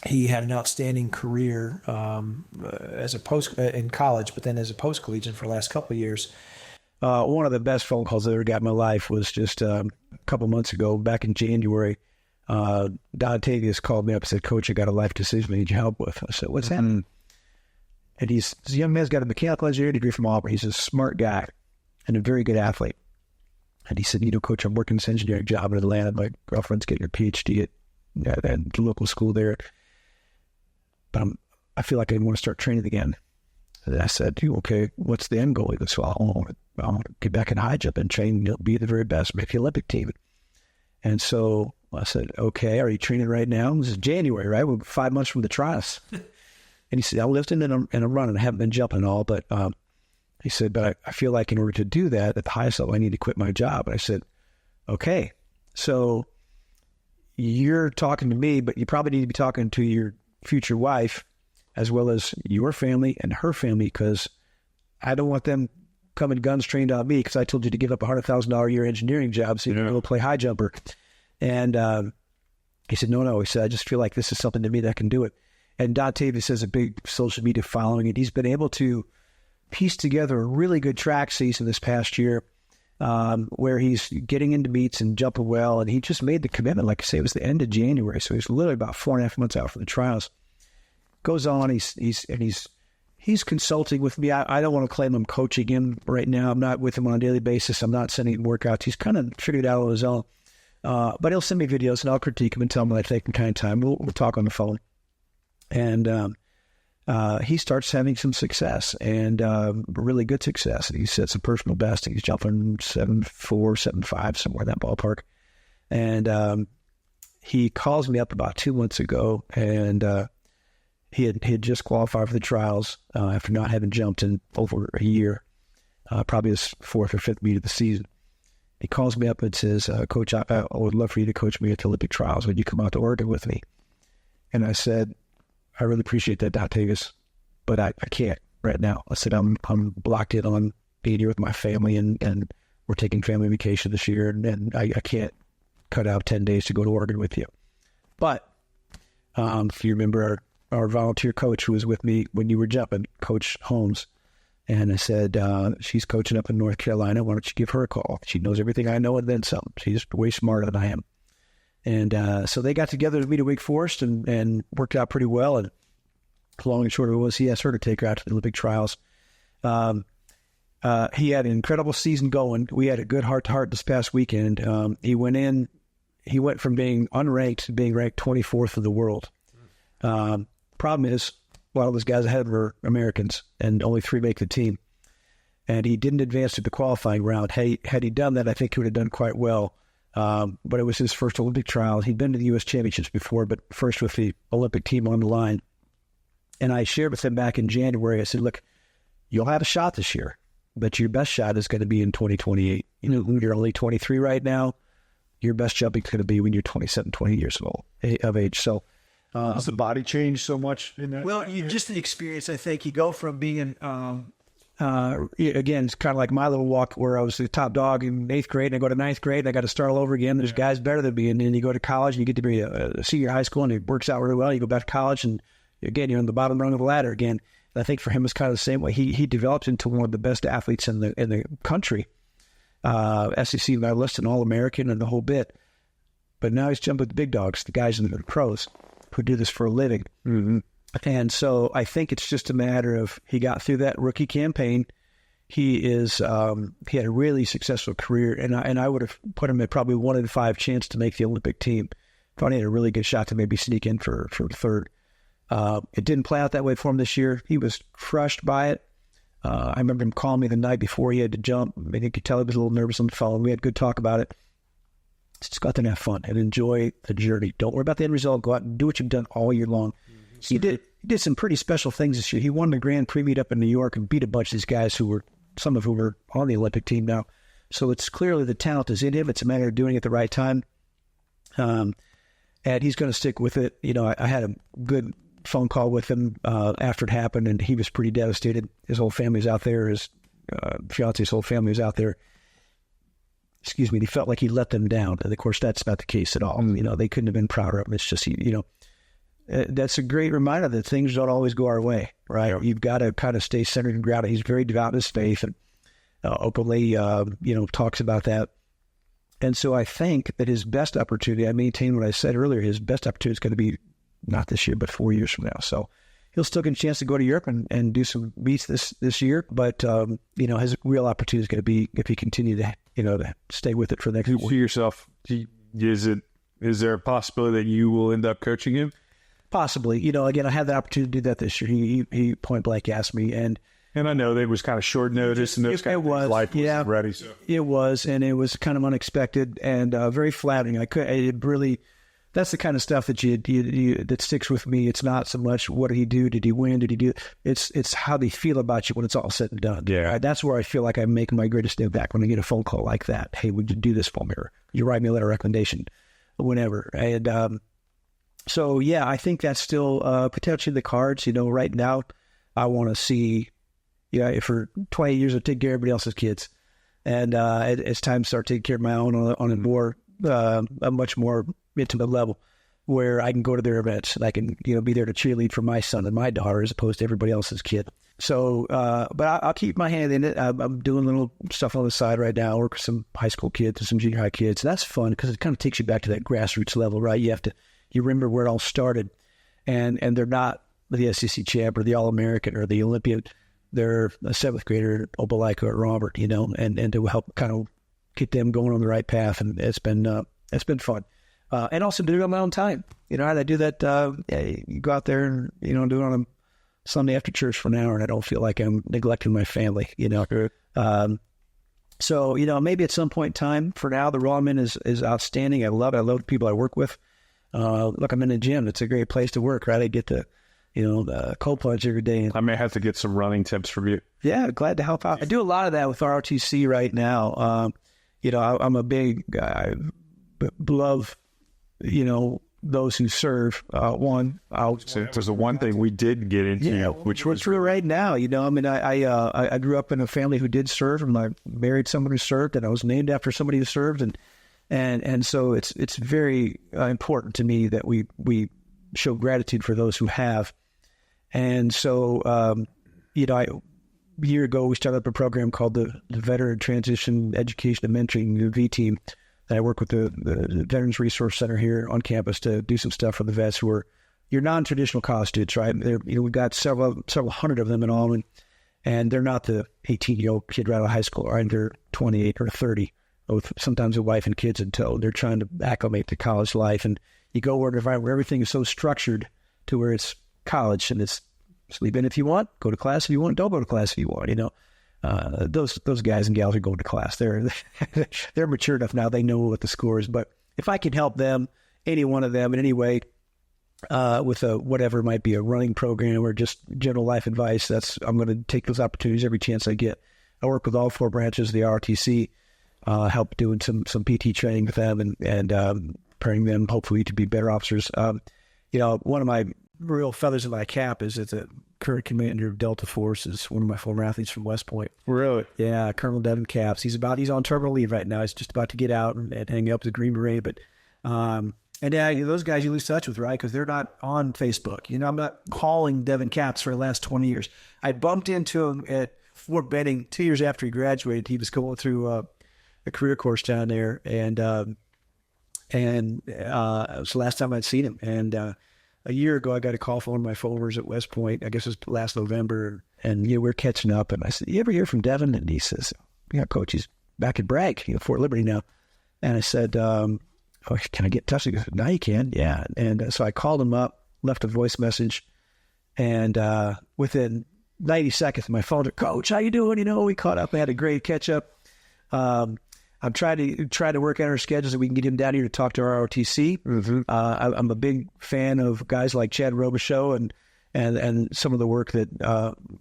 He had an outstanding career as a in college, but then as a post-collegiate for the last couple of years. One of the best phone calls I ever got in my life was just a couple months ago, back in January. Dontavius called me up and said, "Coach, I got a life decision I need your help with." I said, "What's happening?" And this young man's got a mechanical engineering degree from Auburn. He's a smart guy and a very good athlete. And he said, "Coach, I'm working this engineering job in Atlanta. My girlfriend's getting her PhD at the local school there. But I feel like I want to start training again." And I said, "Okay, what's the end goal?" He goes, "Well, I want to get back in high jump and train, be the very best, make the Olympic team." And so I said, "Okay, are you training right now?" This is January, right? We're 5 months from the trials. And he said, "I'm lifting and I'm running. I haven't been jumping at all." But he said, "But I feel like in order to do that at the highest level, I need to quit my job." And I said, "Okay, so you're talking to me, but you probably need to be talking to your future wife as well as your family and her family, because I don't want them coming guns trained on me because I told you to give up a $100,000 a year engineering job so you can go play high jumper." And he said, no. He said, "I just feel like this is something to me that can do it." And Dontavius has a big social media following, and he's been able to piece together a really good track season this past year, where he's getting into meets and jumping well. And he just made the commitment. Like I say, it was the end of January. So he's literally about 4.5 months out from the trials. Goes on. He's consulting with me. I don't want to claim I'm coaching him right now. I'm not with him on a daily basis. I'm not sending him workouts. He's kind of figured it out on his own. But he'll send me videos and I'll critique him and tell him that I take him kind of time. We'll talk on the phone. And he starts having some success, and really good success. And he sets a personal best. He's jumping 7.4, 7.5, somewhere in that ballpark. And he calls me up about 2 months ago, and he had just qualified for the trials after not having jumped in over a year, probably his 4th or 5th meet of the season. He calls me up and says, "Coach, I would love for you to coach me at the Olympic trials. Would you come out to Oregon with me?" And I said, "I really appreciate that, Dontavius, but I can't right now." I said, I'm blocked in on being here with my family, and we're taking family vacation this year, and I can't cut out 10 days to go to Oregon with you. But if you remember our volunteer coach who was with me when you were jumping, Coach Holmes, And I said, she's coaching up in North Carolina. Why don't you give her a call? She knows everything I know and then some. She's way smarter than I am. And so they got together to meet at Wake Forest and worked out pretty well. And long and short of it was he asked her to take her out to the Olympic trials. He had an incredible season going. We had a good heart-to-heart this past weekend. He went from being unranked to being ranked 24th in the world. Problem is, a lot of those guys ahead were Americans, and only 3 make the team. And he didn't advance to the qualifying round. Had he done that, I think he would have done quite well. But it was his first Olympic trial. He'd been to the U.S. Championships before, but first with the Olympic team on the line. And I shared with him back in January, I said, look, you'll have a shot this year, but your best shot is going to be in 2028. You're only 23 right now. Your best jumping is going to be when you're 27, 20 years of age. So, does the body change so much in that? Well, just the experience, I think. You go from being, again, it's kind of like my little walk where I was the top dog in 8th grade, and I go to 9th grade, and I got to start all over again. There's guys better than me, and then you go to college, and you get to be a senior high school, and it works out really well. You go back to college, and again, you're on the bottom rung of the ladder again. And I think for him, it's kind of the same way. He developed into one of the best athletes in the country, SEC medalist and All-American and the whole bit. But now he's jumping with the big dogs, the guys in the pros who do this for a living. Mm-hmm. And so I think it's just a matter of he got through that rookie campaign. He had a really successful career, and I would have put him at probably 1 in 5 chance to make the Olympic team. Thought he had a really good shot to maybe sneak in for third. It didn't play out that way for him this year. He was crushed by it. I remember him calling me the night before he had to jump. I mean, you could tell he was a little nervous on the phone. We had a good talk about it. Just go out there and have fun and enjoy the journey. Don't worry about the end result. Go out and do what you've done all year long. Mm-hmm. He did some pretty special things this year. He won the Grand Prix meet up in New York and beat a bunch of these guys some of whom were on the Olympic team now. So it's clearly the talent is in him. It's a matter of doing it at the right time. And he's going to stick with it. I had a good phone call with him after it happened, and he was pretty devastated. His whole family's out there. His fiance's whole family was out there. Excuse me. He felt like he let them down, and of course that's not the case at all. They couldn't have been prouder of him. It's just that's a great reminder that things don't always go our way, right? Yeah. You've got to kind of stay centered and grounded. He's very devout in his faith, and openly talks about that. And so I think that his best opportunity, I maintain what I said earlier, his best opportunity is going to be not this year, but 4 years from now. So he'll still get a chance to go to Europe and do some meets this year. But, his real opportunity is going to be if he continue to stay with it for the next year. See yourself, is there a possibility that you will end up coaching him? Possibly. Again, I had the opportunity to do that this year. He point blank asked me, and I know that it was kind of short notice, and those kind of things, life was ready. So. It was, and it was kind of unexpected and very flattering. That's the kind of stuff that that sticks with me. It's not so much what did he do, did he win, did he do? It's how they feel about you when it's all said and done. Yeah, right? That's where I feel like I'm making my greatest impact when I get a phone call like that. Hey, would you do this for me? Or you write me a letter of recommendation, whenever. And so yeah, I think that's still potentially the cards. Right now, I want to see. For 20 years, I've taken care of everybody else's kids. And it's time to start taking care of my own on a much more intimate level where I can go to their events and I can, be there to cheerlead for my son and my daughter as opposed to everybody else's kid. So, but I'll keep my hand in it. I'm doing little stuff on the side right now, work with some high school kids and some junior high kids. That's fun because it kind of takes you back to that grassroots level, right? You remember where it all started. And they're not the SEC champ or the All-American or the Olympian. They're a 7th grader at Opelika or Robert, and to help kind of get them going on the right path. And it's been fun. And also do it on my own time. I do that. You go out there and, do it on a Sunday after church for an hour, and I don't feel like I'm neglecting my family, So, maybe at some point in time. For now, the Ramen is outstanding. I love it. I love the people I work with. Look, I'm in the gym. It's a great place to work, right? I get to, the cold plunge every day. I may have to get some running tips from you. Yeah, glad to help out. I do a lot of that with ROTC right now. I'm a big guy. Love, those who serve. There's the one thing we did get into, which was true right now. I grew up in a family who did serve, and I married someone who served, and I was named after somebody who served, and so it's very important to me that we show gratitude for those who have, and so a year ago, we started up a program called the Veteran Transition Education and Mentoring, the V Team. And I work with the Veterans Resource Center here on campus to do some stuff for the vets who are your non-traditional college students, right? We've got several hundred of them in all, and they're not the 18-year-old kid right out of high school, right? They're 28 or 30, with sometimes a wife and kids in tow. They're trying to acclimate to college life, and you go where everything is so structured to where it's college, and it's sleep in if you want, go to class if you want, don't go to class if you want. Those guys and gals are going to class. They're mature enough now; they know what the score is. But if I can help them, any one of them in any way, with whatever might be a running program or just general life advice, I'm going to take those opportunities every chance I get. I work with all 4 branches of the ROTC, help doing some PT training with them and preparing them hopefully to be better officers. One of my real feathers in my cap is that the current commander of Delta Force is one of my former athletes from West Point. Really? Yeah, Colonel Devin Capps. He's on terminal leave right now. He's just about to get out and hang up the Green Beret, but. And those guys you lose touch with, right? Because they're not on Facebook. I'm not calling Devin Capps for the last 20 years. I bumped into him at Fort Benning 2 years after he graduated. He was going through a career course down there, and it was the last time I'd seen him. And a year ago, I got a call from one of my forwarders at West Point. I guess it was last November, and we're catching up. And I said, "You ever hear from Devin?" And he says, "Yeah, Coach, he's back at Bragg, Fort Liberty now." And I said, "Oh, can I get in touch?" He goes, "Now you can." Yeah. And so I called him up, left a voice message, and within 90 seconds, my phone said, "Coach, how you doing?" We caught up. I had a great catch up. I'm trying to work out our schedules so we can get him down here to talk to our ROTC. Mm-hmm. I'm a big fan of guys like Chad Robichaux and some of the work that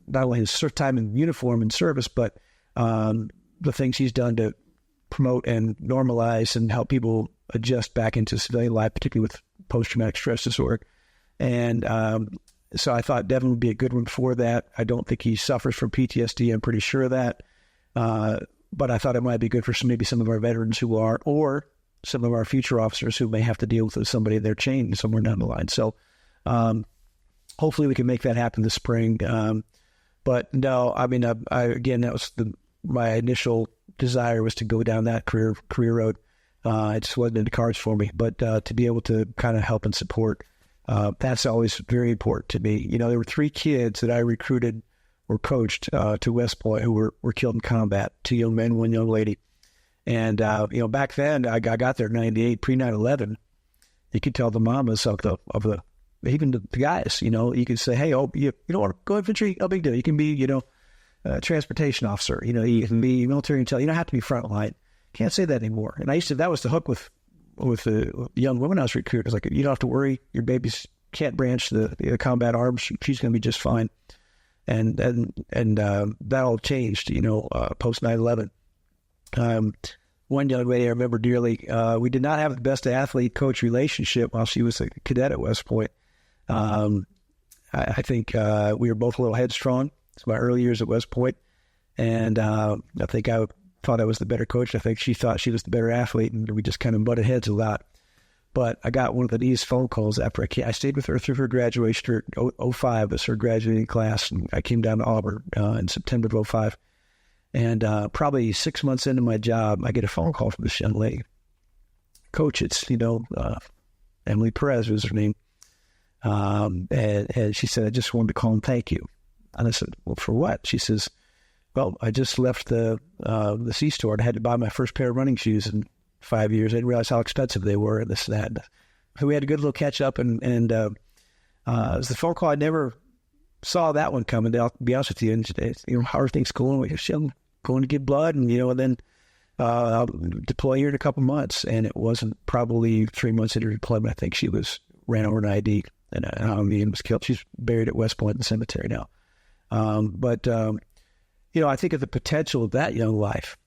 not only his time in uniform and service, but the things he's done to promote and normalize and help people adjust back into civilian life, particularly with post-traumatic stress disorder. And so I thought Devin would be a good one for that. I don't think he suffers from PTSD. I'm pretty sure of that. But I thought it might be good for maybe some of our veterans who are, or some of our future officers who may have to deal with somebody in their chain somewhere down the line. So hopefully we can make that happen this spring. But no, I mean, again, that was my initial desire was to go down that career road. It just wasn't in the cards for me, but to be able to kind of help and support, that's always very important to me. There were 3 kids that I recruited or coached to West Point who were killed in combat, 2 young men, 1 young lady. And, back then I got there in 98, pre-9/11. You could tell the mamas of the even the guys, you could say, "Hey, you don't want to go infantry? No big deal. You can be, a transportation officer. You can be military intel. You don't have to be frontline." Can't say that anymore. And that was the hook with the young women I was recruiting. It's like, you don't have to worry. Your babies can't branch the combat arms. She's going to be just fine. And that all changed, post 9/11. One young lady I remember dearly, we did not have the best athlete coach relationship while she was a cadet at West Point. I think we were both a little headstrong. It's my early years at West Point. And I think I thought I was the better coach. I think she thought she was the better athlete, and we just kind of butted heads a lot. But I got one of the neatest phone calls after I stayed with her through her graduation. 05 was her graduating class, and I came down to Auburn in September of 05. And probably 6 months into my job, I get a phone call from this young lady. "Coach, it's, Emily Perez was her name. And she said, "I just wanted to call and thank you." And I said, "Well, for what?" She says, "Well, I just left the C-store and I had to buy my first pair of running shoes in 5 years. I didn't realize how expensive they were, and this and that." So we had a good little catch up, and it was the phone call. I never saw that one coming. I'll be honest with you. And how are things going? I'm going to get blood, and then I'll deploy here in a couple months. And it wasn't probably 3 months into deployment. I think she ran over an ID and was killed. She's buried at West Point in the cemetery now. I think of the potential of that young life.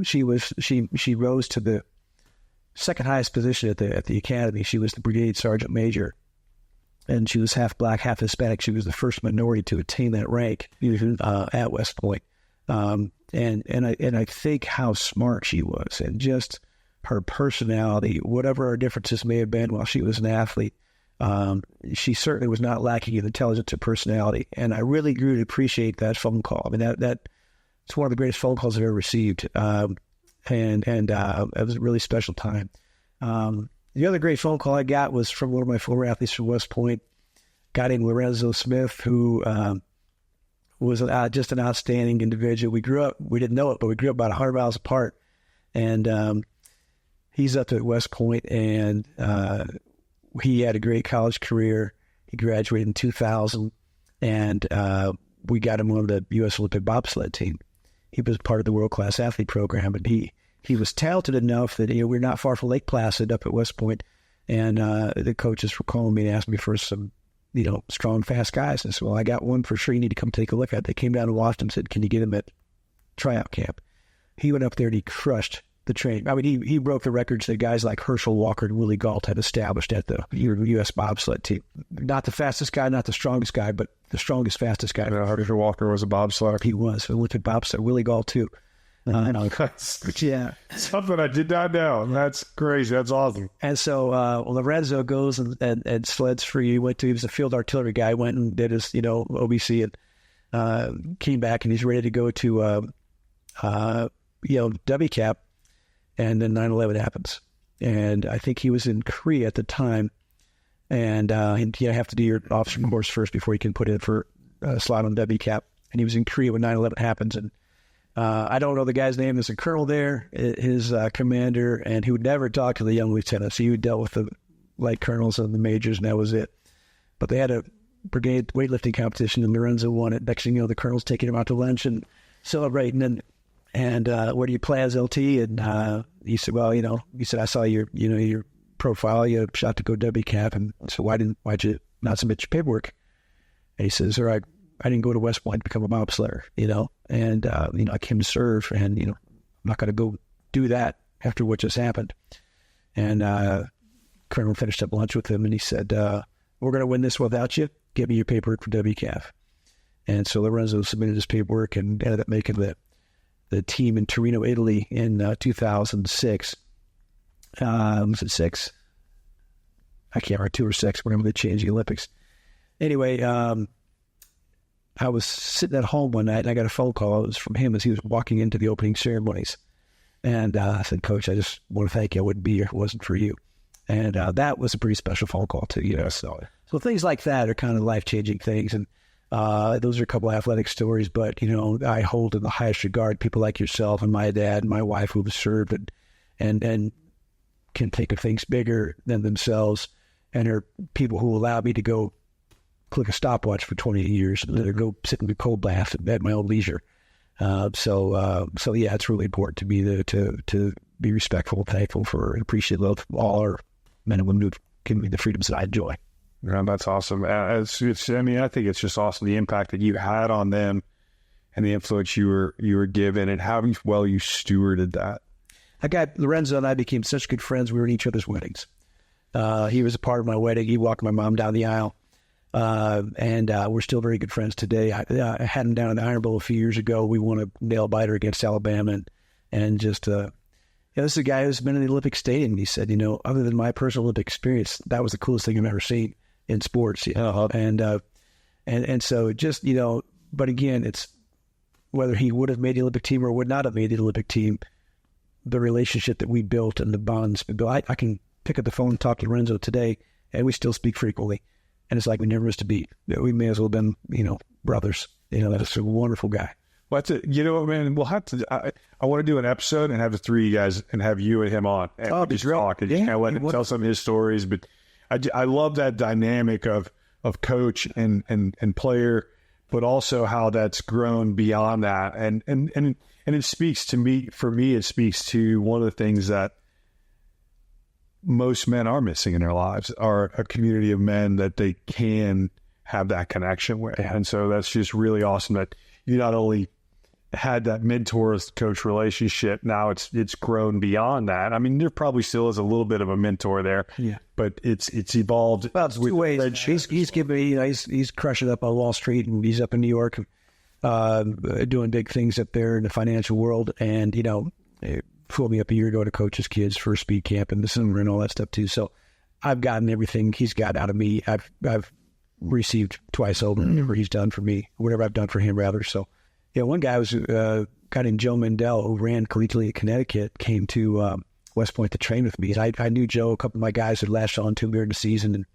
She rose to the second highest position at the academy. She was the brigade sergeant major, and she was half black, half Hispanic. She was the first minority to attain that rank at West Point. And I think how smart she was, and just her personality, whatever our differences may have been while she was an athlete, she certainly was not lacking in intelligence or personality. And I really grew to appreciate that phone call. I mean, it's one of the greatest phone calls I've ever received. And it was a really special time. The other great phone call I got was from one of my former athletes from West Point, a guy named Lorenzo Smith, who was just an outstanding individual. We didn't know it, but we grew up about 100 miles apart. And he's up at West Point, and he had a great college career. He graduated in 2000, and we got him on the U.S. Olympic bobsled team. He was part of the world-class athlete program, and he was talented enough that we're not far from Lake Placid up at West Point, and the coaches were calling me and asking me for some strong, fast guys. And I said, well, I got one for sure you need to come take a look at. They came down and watched him and said, can you get him at tryout camp? He went up there and he crushed the training. I mean, he broke the records that guys like Herschel Walker and Willie Gault had established at the U.S. bobsled team. Not the fastest guy, not the strongest guy, but the strongest, fastest guy. Herschel Walker was a bobsledder. He was. Olympic bobsled. Willie Gault, too. Yeah. Something I did not know. That's crazy. That's awesome. And so Lorenzo goes and sleds for you. He was a field artillery guy, went and did his, OBC and came back, and he's ready to go to, WCAP, and then 9/11 happens. And I think he was in Korea at the time, and you have to do your officer course first before you can put in for a slot on WCAP. And he was in Korea when 9/11 happens, and I don't know the guy's name. There's a colonel there, his commander, and he would never talk to the young lieutenants. He dealt with the light colonels and the majors, and that was it. But they had a brigade weightlifting competition, and Lorenzo won it. Next thing you know, the colonel's taking him out to lunch and celebrating. And where do you play as LT? And he said, well, he said, I saw your profile. You shot to go WCAP. And so why'd you not submit your paperwork? And he says, all right, I didn't go to West Point to become a bobsledder, and, I came to serve, and, I'm not going to go do that after what just happened. And Colonel finished up lunch with him, and he said, we're going to win this without you. Give me your paperwork for WCAF. And so Lorenzo submitted his paperwork and ended up making the team in Torino, Italy in 2006. Was it 6? I can't remember, 2 or 6, whenever they changed the Olympics. Anyway, I was sitting at home one night, and I got a phone call. It was from him as he was walking into the opening ceremonies. And I said, Coach, I just want to thank you. I wouldn't be here if it wasn't for you. And that was a pretty special phone call, too. So things like that are kind of life-changing things. And those are a couple of athletic stories. But, I hold in the highest regard people like yourself and my dad and my wife who have served and can think of things bigger than themselves, and are people who allowed me to go click a stopwatch for 28 years and go sit in the cold bath at my own leisure. So yeah, it's really important to me to be respectful and thankful for and appreciative of all our men and women who've given me the freedoms that I enjoy. Yeah, that's awesome. I think it's just awesome, the impact that you had on them and the influence you were given, and how well you stewarded that. That guy, Lorenzo, and I became such good friends. We were in each other's weddings. He was a part of my wedding. He walked my mom down the aisle. And we're still very good friends today. I had him down in the Iron Bowl a few years ago. We won a nail biter against Alabama, and just this is a guy who's been in the Olympic Stadium. He said, other than my personal Olympic experience, that was the coolest thing I've ever seen in sports. And so just but again, it's whether he would have made the Olympic team or would not have made the Olympic team. The relationship that we built and the bonds we built. I can pick up the phone and talk to Lorenzo today, and we still speak frequently. And it's like we never missed a beat. We may as well have been, brothers. That's a wonderful guy. Well, that's it. Man, we'll have to. I want to do an episode and have the three of you guys and have you and him on and just talk and just kind of let him tell some of his stories. But I love that dynamic of coach and player, but also how that's grown beyond that. And it speaks to me. For me, it speaks to one of the things that most men are missing in their lives, are a community of men that they can have that connection with. And so that's just really awesome that you not only had that mentor-coach relationship, now it's grown beyond that. I mean, there probably still is a little bit of a mentor there, but it's evolved. Well, it's 2 ways. He's giving me, he's crushing up on Wall Street, and he's up in New York, doing big things up there in the financial world. And, he pulled me up a year ago to coach his kids for speed camp in the summer and all that stuff too. So I've gotten everything he's got out of me. I've received twice over whatever he's done for me, whatever I've done for him, rather. So, one guy was a guy named Joe Mendel, who ran collegiately in Connecticut, came to West Point to train with me. And I knew Joe. A couple of my guys had latched on to him during the season, and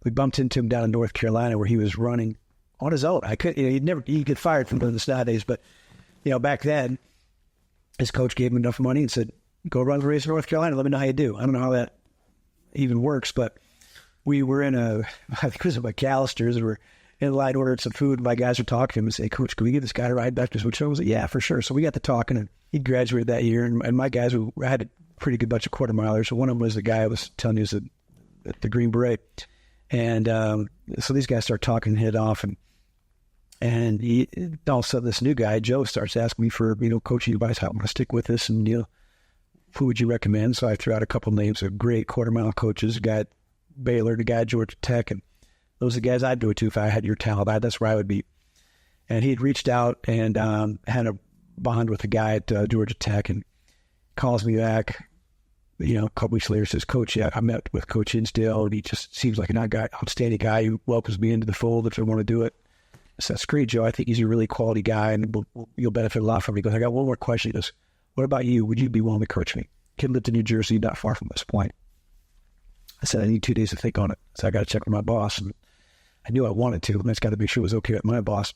we bumped into him down in North Carolina where he was running on his own. He'd get fired from doing this nowadays, but back then, his coach gave him enough money and said, "Go run the race in North Carolina. Let me know how you do." I don't know how that even works, but we were I think it was at McAllister's, and we're in line ordering some food, and my guys were talking to him and say, "Coach, can we give this guy a ride back to his hotel?" I was like, "Yeah, for sure." So we got to talking, and he graduated that year, and my guys, I had a pretty good bunch of quarter milers. So one of them was the guy I was telling you was at the Green Beret. And so these guys start talking head off, and all of a sudden this new guy, Joe, starts asking me for, coaching advice. How I'm going to stick with this, and, who would you recommend? So I threw out a couple names of great quarter mile coaches, the guy at Baylor, the guy at Georgia Tech, and those are the guys I'd go to if I had your talent. That's where I would be. And he had reached out and had a bond with the guy at Georgia Tech, and calls me back, a couple weeks later, says, "Coach, I met with Coach Hinsdale, and he just seems like an outstanding guy who welcomes me into the fold if I want to do it." I said, "That's great, Joe. I think he's a really quality guy, and you'll benefit a lot from him." He goes, "I got one more question." He goes, "What about you? Would you be willing to coach me?" Kid lived in New Jersey, not far from West Point. I said, "I need 2 days to think on it. So I got to check with my boss." And I knew I wanted to, and I just got to make sure it was okay with my boss.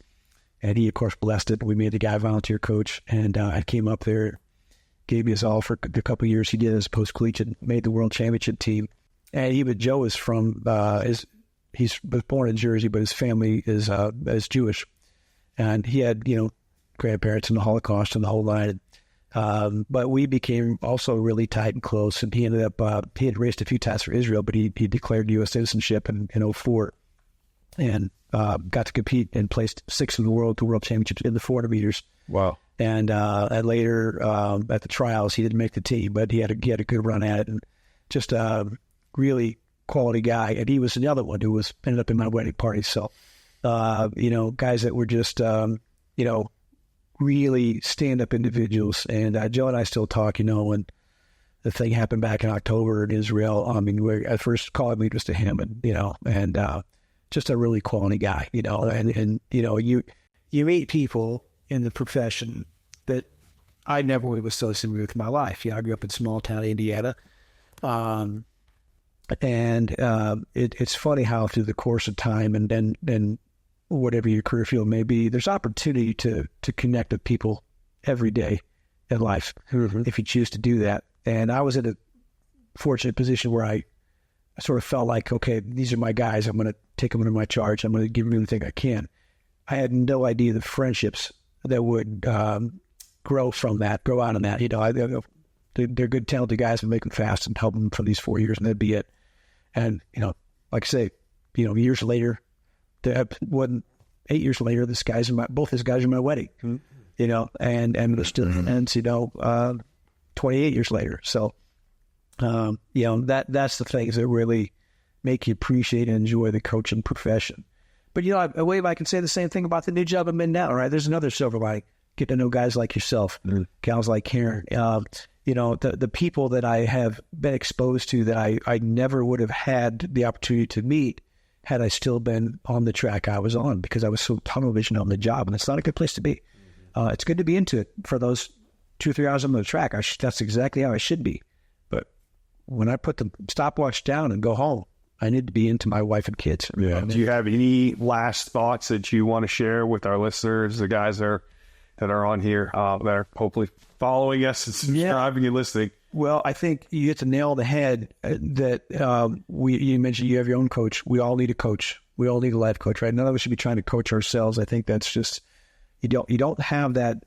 And he, of course, blessed it. We made the guy volunteer coach, and I came up there, gave me his all for the couple of years he did as post-collegiate, made the world championship team. And Joe is from, he was born in Jersey, but his family is Jewish. And he had, grandparents in the Holocaust and the whole line. But we became also really tight and close. And he ended up, he had raced a few times for Israel, but he declared U.S. citizenship in 2004 and got to compete and placed 6th in the world to world championships in the 400 meters. Wow. And later at the trials, he didn't make the team, but he had a good run at it, and just a really quality guy. And he was another one who ended up in my wedding party. So, guys that were just, really stand-up individuals. And Joe and I still talk, when the thing happened back in October in Israel. I mean, at first calling me just to him, and just a really quality guy, and you meet people in the profession that I never would have associated with in my life. I grew up in small town Indiana. It's funny how through the course of time and then whatever your career field may be, there's opportunity to connect with people every day in life if you choose to do that. And I was in a fortunate position where I sort of felt like, okay, these are my guys. I'm going to take them under my charge. I'm going to give them everything I can. I had no idea the friendships that would grow out of that. They're good, talented guys who make them fast and help them for these 4 years, and that'd be it. And, like I say, years later, 8 years later, both his guys are my wedding, and they're still friends, 28 years later. So, that's the things that really make you appreciate and enjoy the coaching profession. But, I believe I can say the same thing about the new job I'm in now, right? There's another silver lining. Get to know guys like yourself, gals like Karen. The people that I have been exposed to that I never would have had the opportunity to meet had I still been on the track I was on, because I was so tunnel vision on the job, and it's not a good place to be. It's good to be into it for those 2 or 3 hours on the track. That's exactly how I should be. But when I put the stopwatch down and go home, I need to be into my wife and kids. Yeah. Do you have any last thoughts that you want to share with our listeners, the guys that are on here, that are hopefully following us and subscribing and listening? Well, I think you hit the nail on the head that you mentioned you have your own coach. We all need a coach. We all need a life coach, right? None of us should be trying to coach ourselves. I think that's just, you don't have that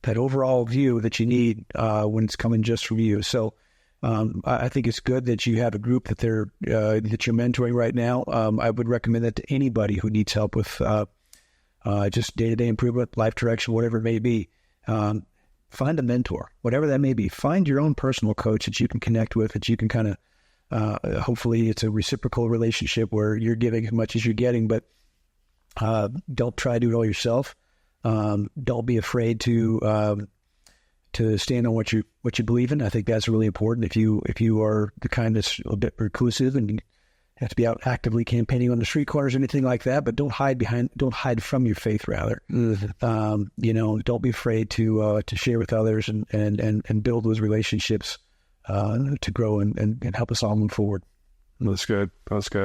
overall view that you need when it's coming just from you. So I think it's good that you have a group that that you're mentoring right now. I would recommend that to anybody who needs help with just day-to-day improvement, life direction, whatever it may be. Find a mentor, whatever that may be. Find your own personal coach that you can connect with, that you can kind of, hopefully it's a reciprocal relationship where you're giving as much as you're getting, but don't try to do it all yourself. Don't be afraid to to stand on what you believe in. I think that's really important. If you are the kind that's a bit reclusive and you have to be out actively campaigning on the street corners or anything like that, but don't hide from your faith, rather. Don't be afraid to share with others and build those relationships to grow and help us all move forward. That's good.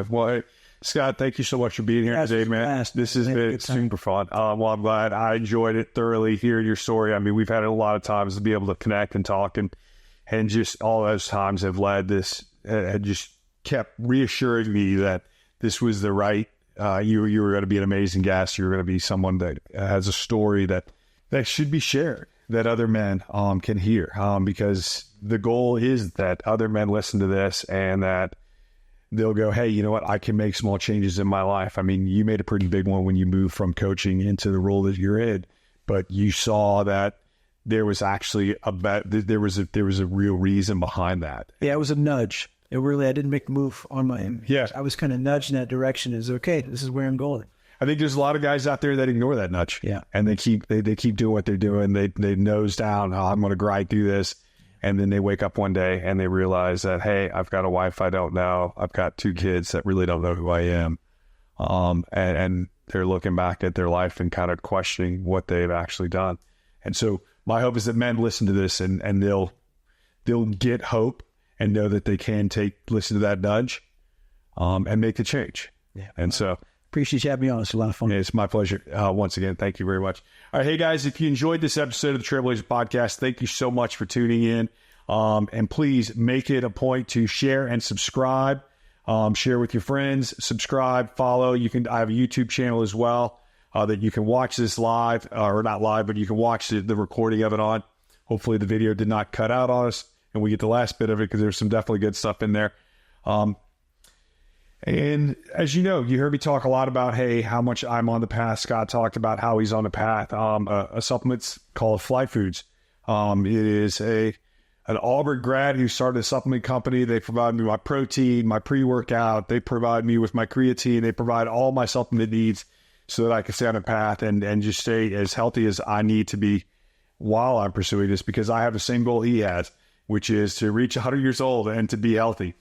Well, hey, Scott, thank you so much for being here today, man. This has been super fun. Well, I'm glad. I enjoyed it thoroughly, hearing your story. I mean, we've had a lot of times to be able to connect and talk, and just all those times have led this, had just kept reassuring me that this was the right, you were going to be an amazing guest. You were going to be someone that has a story that should be shared, that other men can hear, because the goal is that other men listen to this and that they'll go, hey, you know what? I can make small changes in my life. I mean, you made a pretty big one when you moved from coaching into the role that you're in, but you saw that there was actually there was a real reason behind that. Yeah, it was a nudge. I didn't make the move on my own. Yeah. I was kind of nudged in that direction. Is okay. This is where I'm going. I think there's a lot of guys out there that ignore that nudge. Yeah. And they keep doing what they're doing. They nose down. Oh, I'm going to grind through this. And then they wake up one day and they realize that, hey, I've got a wife I don't know. I've got 2 kids that really don't know who I am. And they're looking back at their life and kind of questioning what they've actually done. And so my hope is that men listen to this and they'll get hope and know that they can listen to that nudge, and make the change. Yeah. And so appreciate you having me on. It's a lot of fun. Yeah, it's my pleasure. Once again, thank you very much. All right. Hey guys, if you enjoyed this episode of the Trailblazers Podcast, thank you so much for tuning in. And please make it a point to share and subscribe, share with your friends, subscribe, follow. I have a YouTube channel as well, that you can watch this live, or not live, but you can watch the recording of it on. Hopefully the video did not cut out on us and we get the last bit of it, because there's some definitely good stuff in there. And as you know, you heard me talk a lot about, hey, how much I'm on the path. Scott talked about how he's on the path. A supplement's called Fly Foods. It is an Auburn grad who started a supplement company. They provide me my protein, my pre-workout. They provide me with my creatine. They provide all my supplement needs so that I can stay on the path and just stay as healthy as I need to be while I'm pursuing this, because I have the same goal he has, which is to reach 100 years old and to be healthy.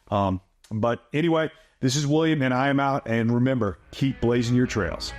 But anyway, this is William, and I am out. And remember, keep blazing your trails.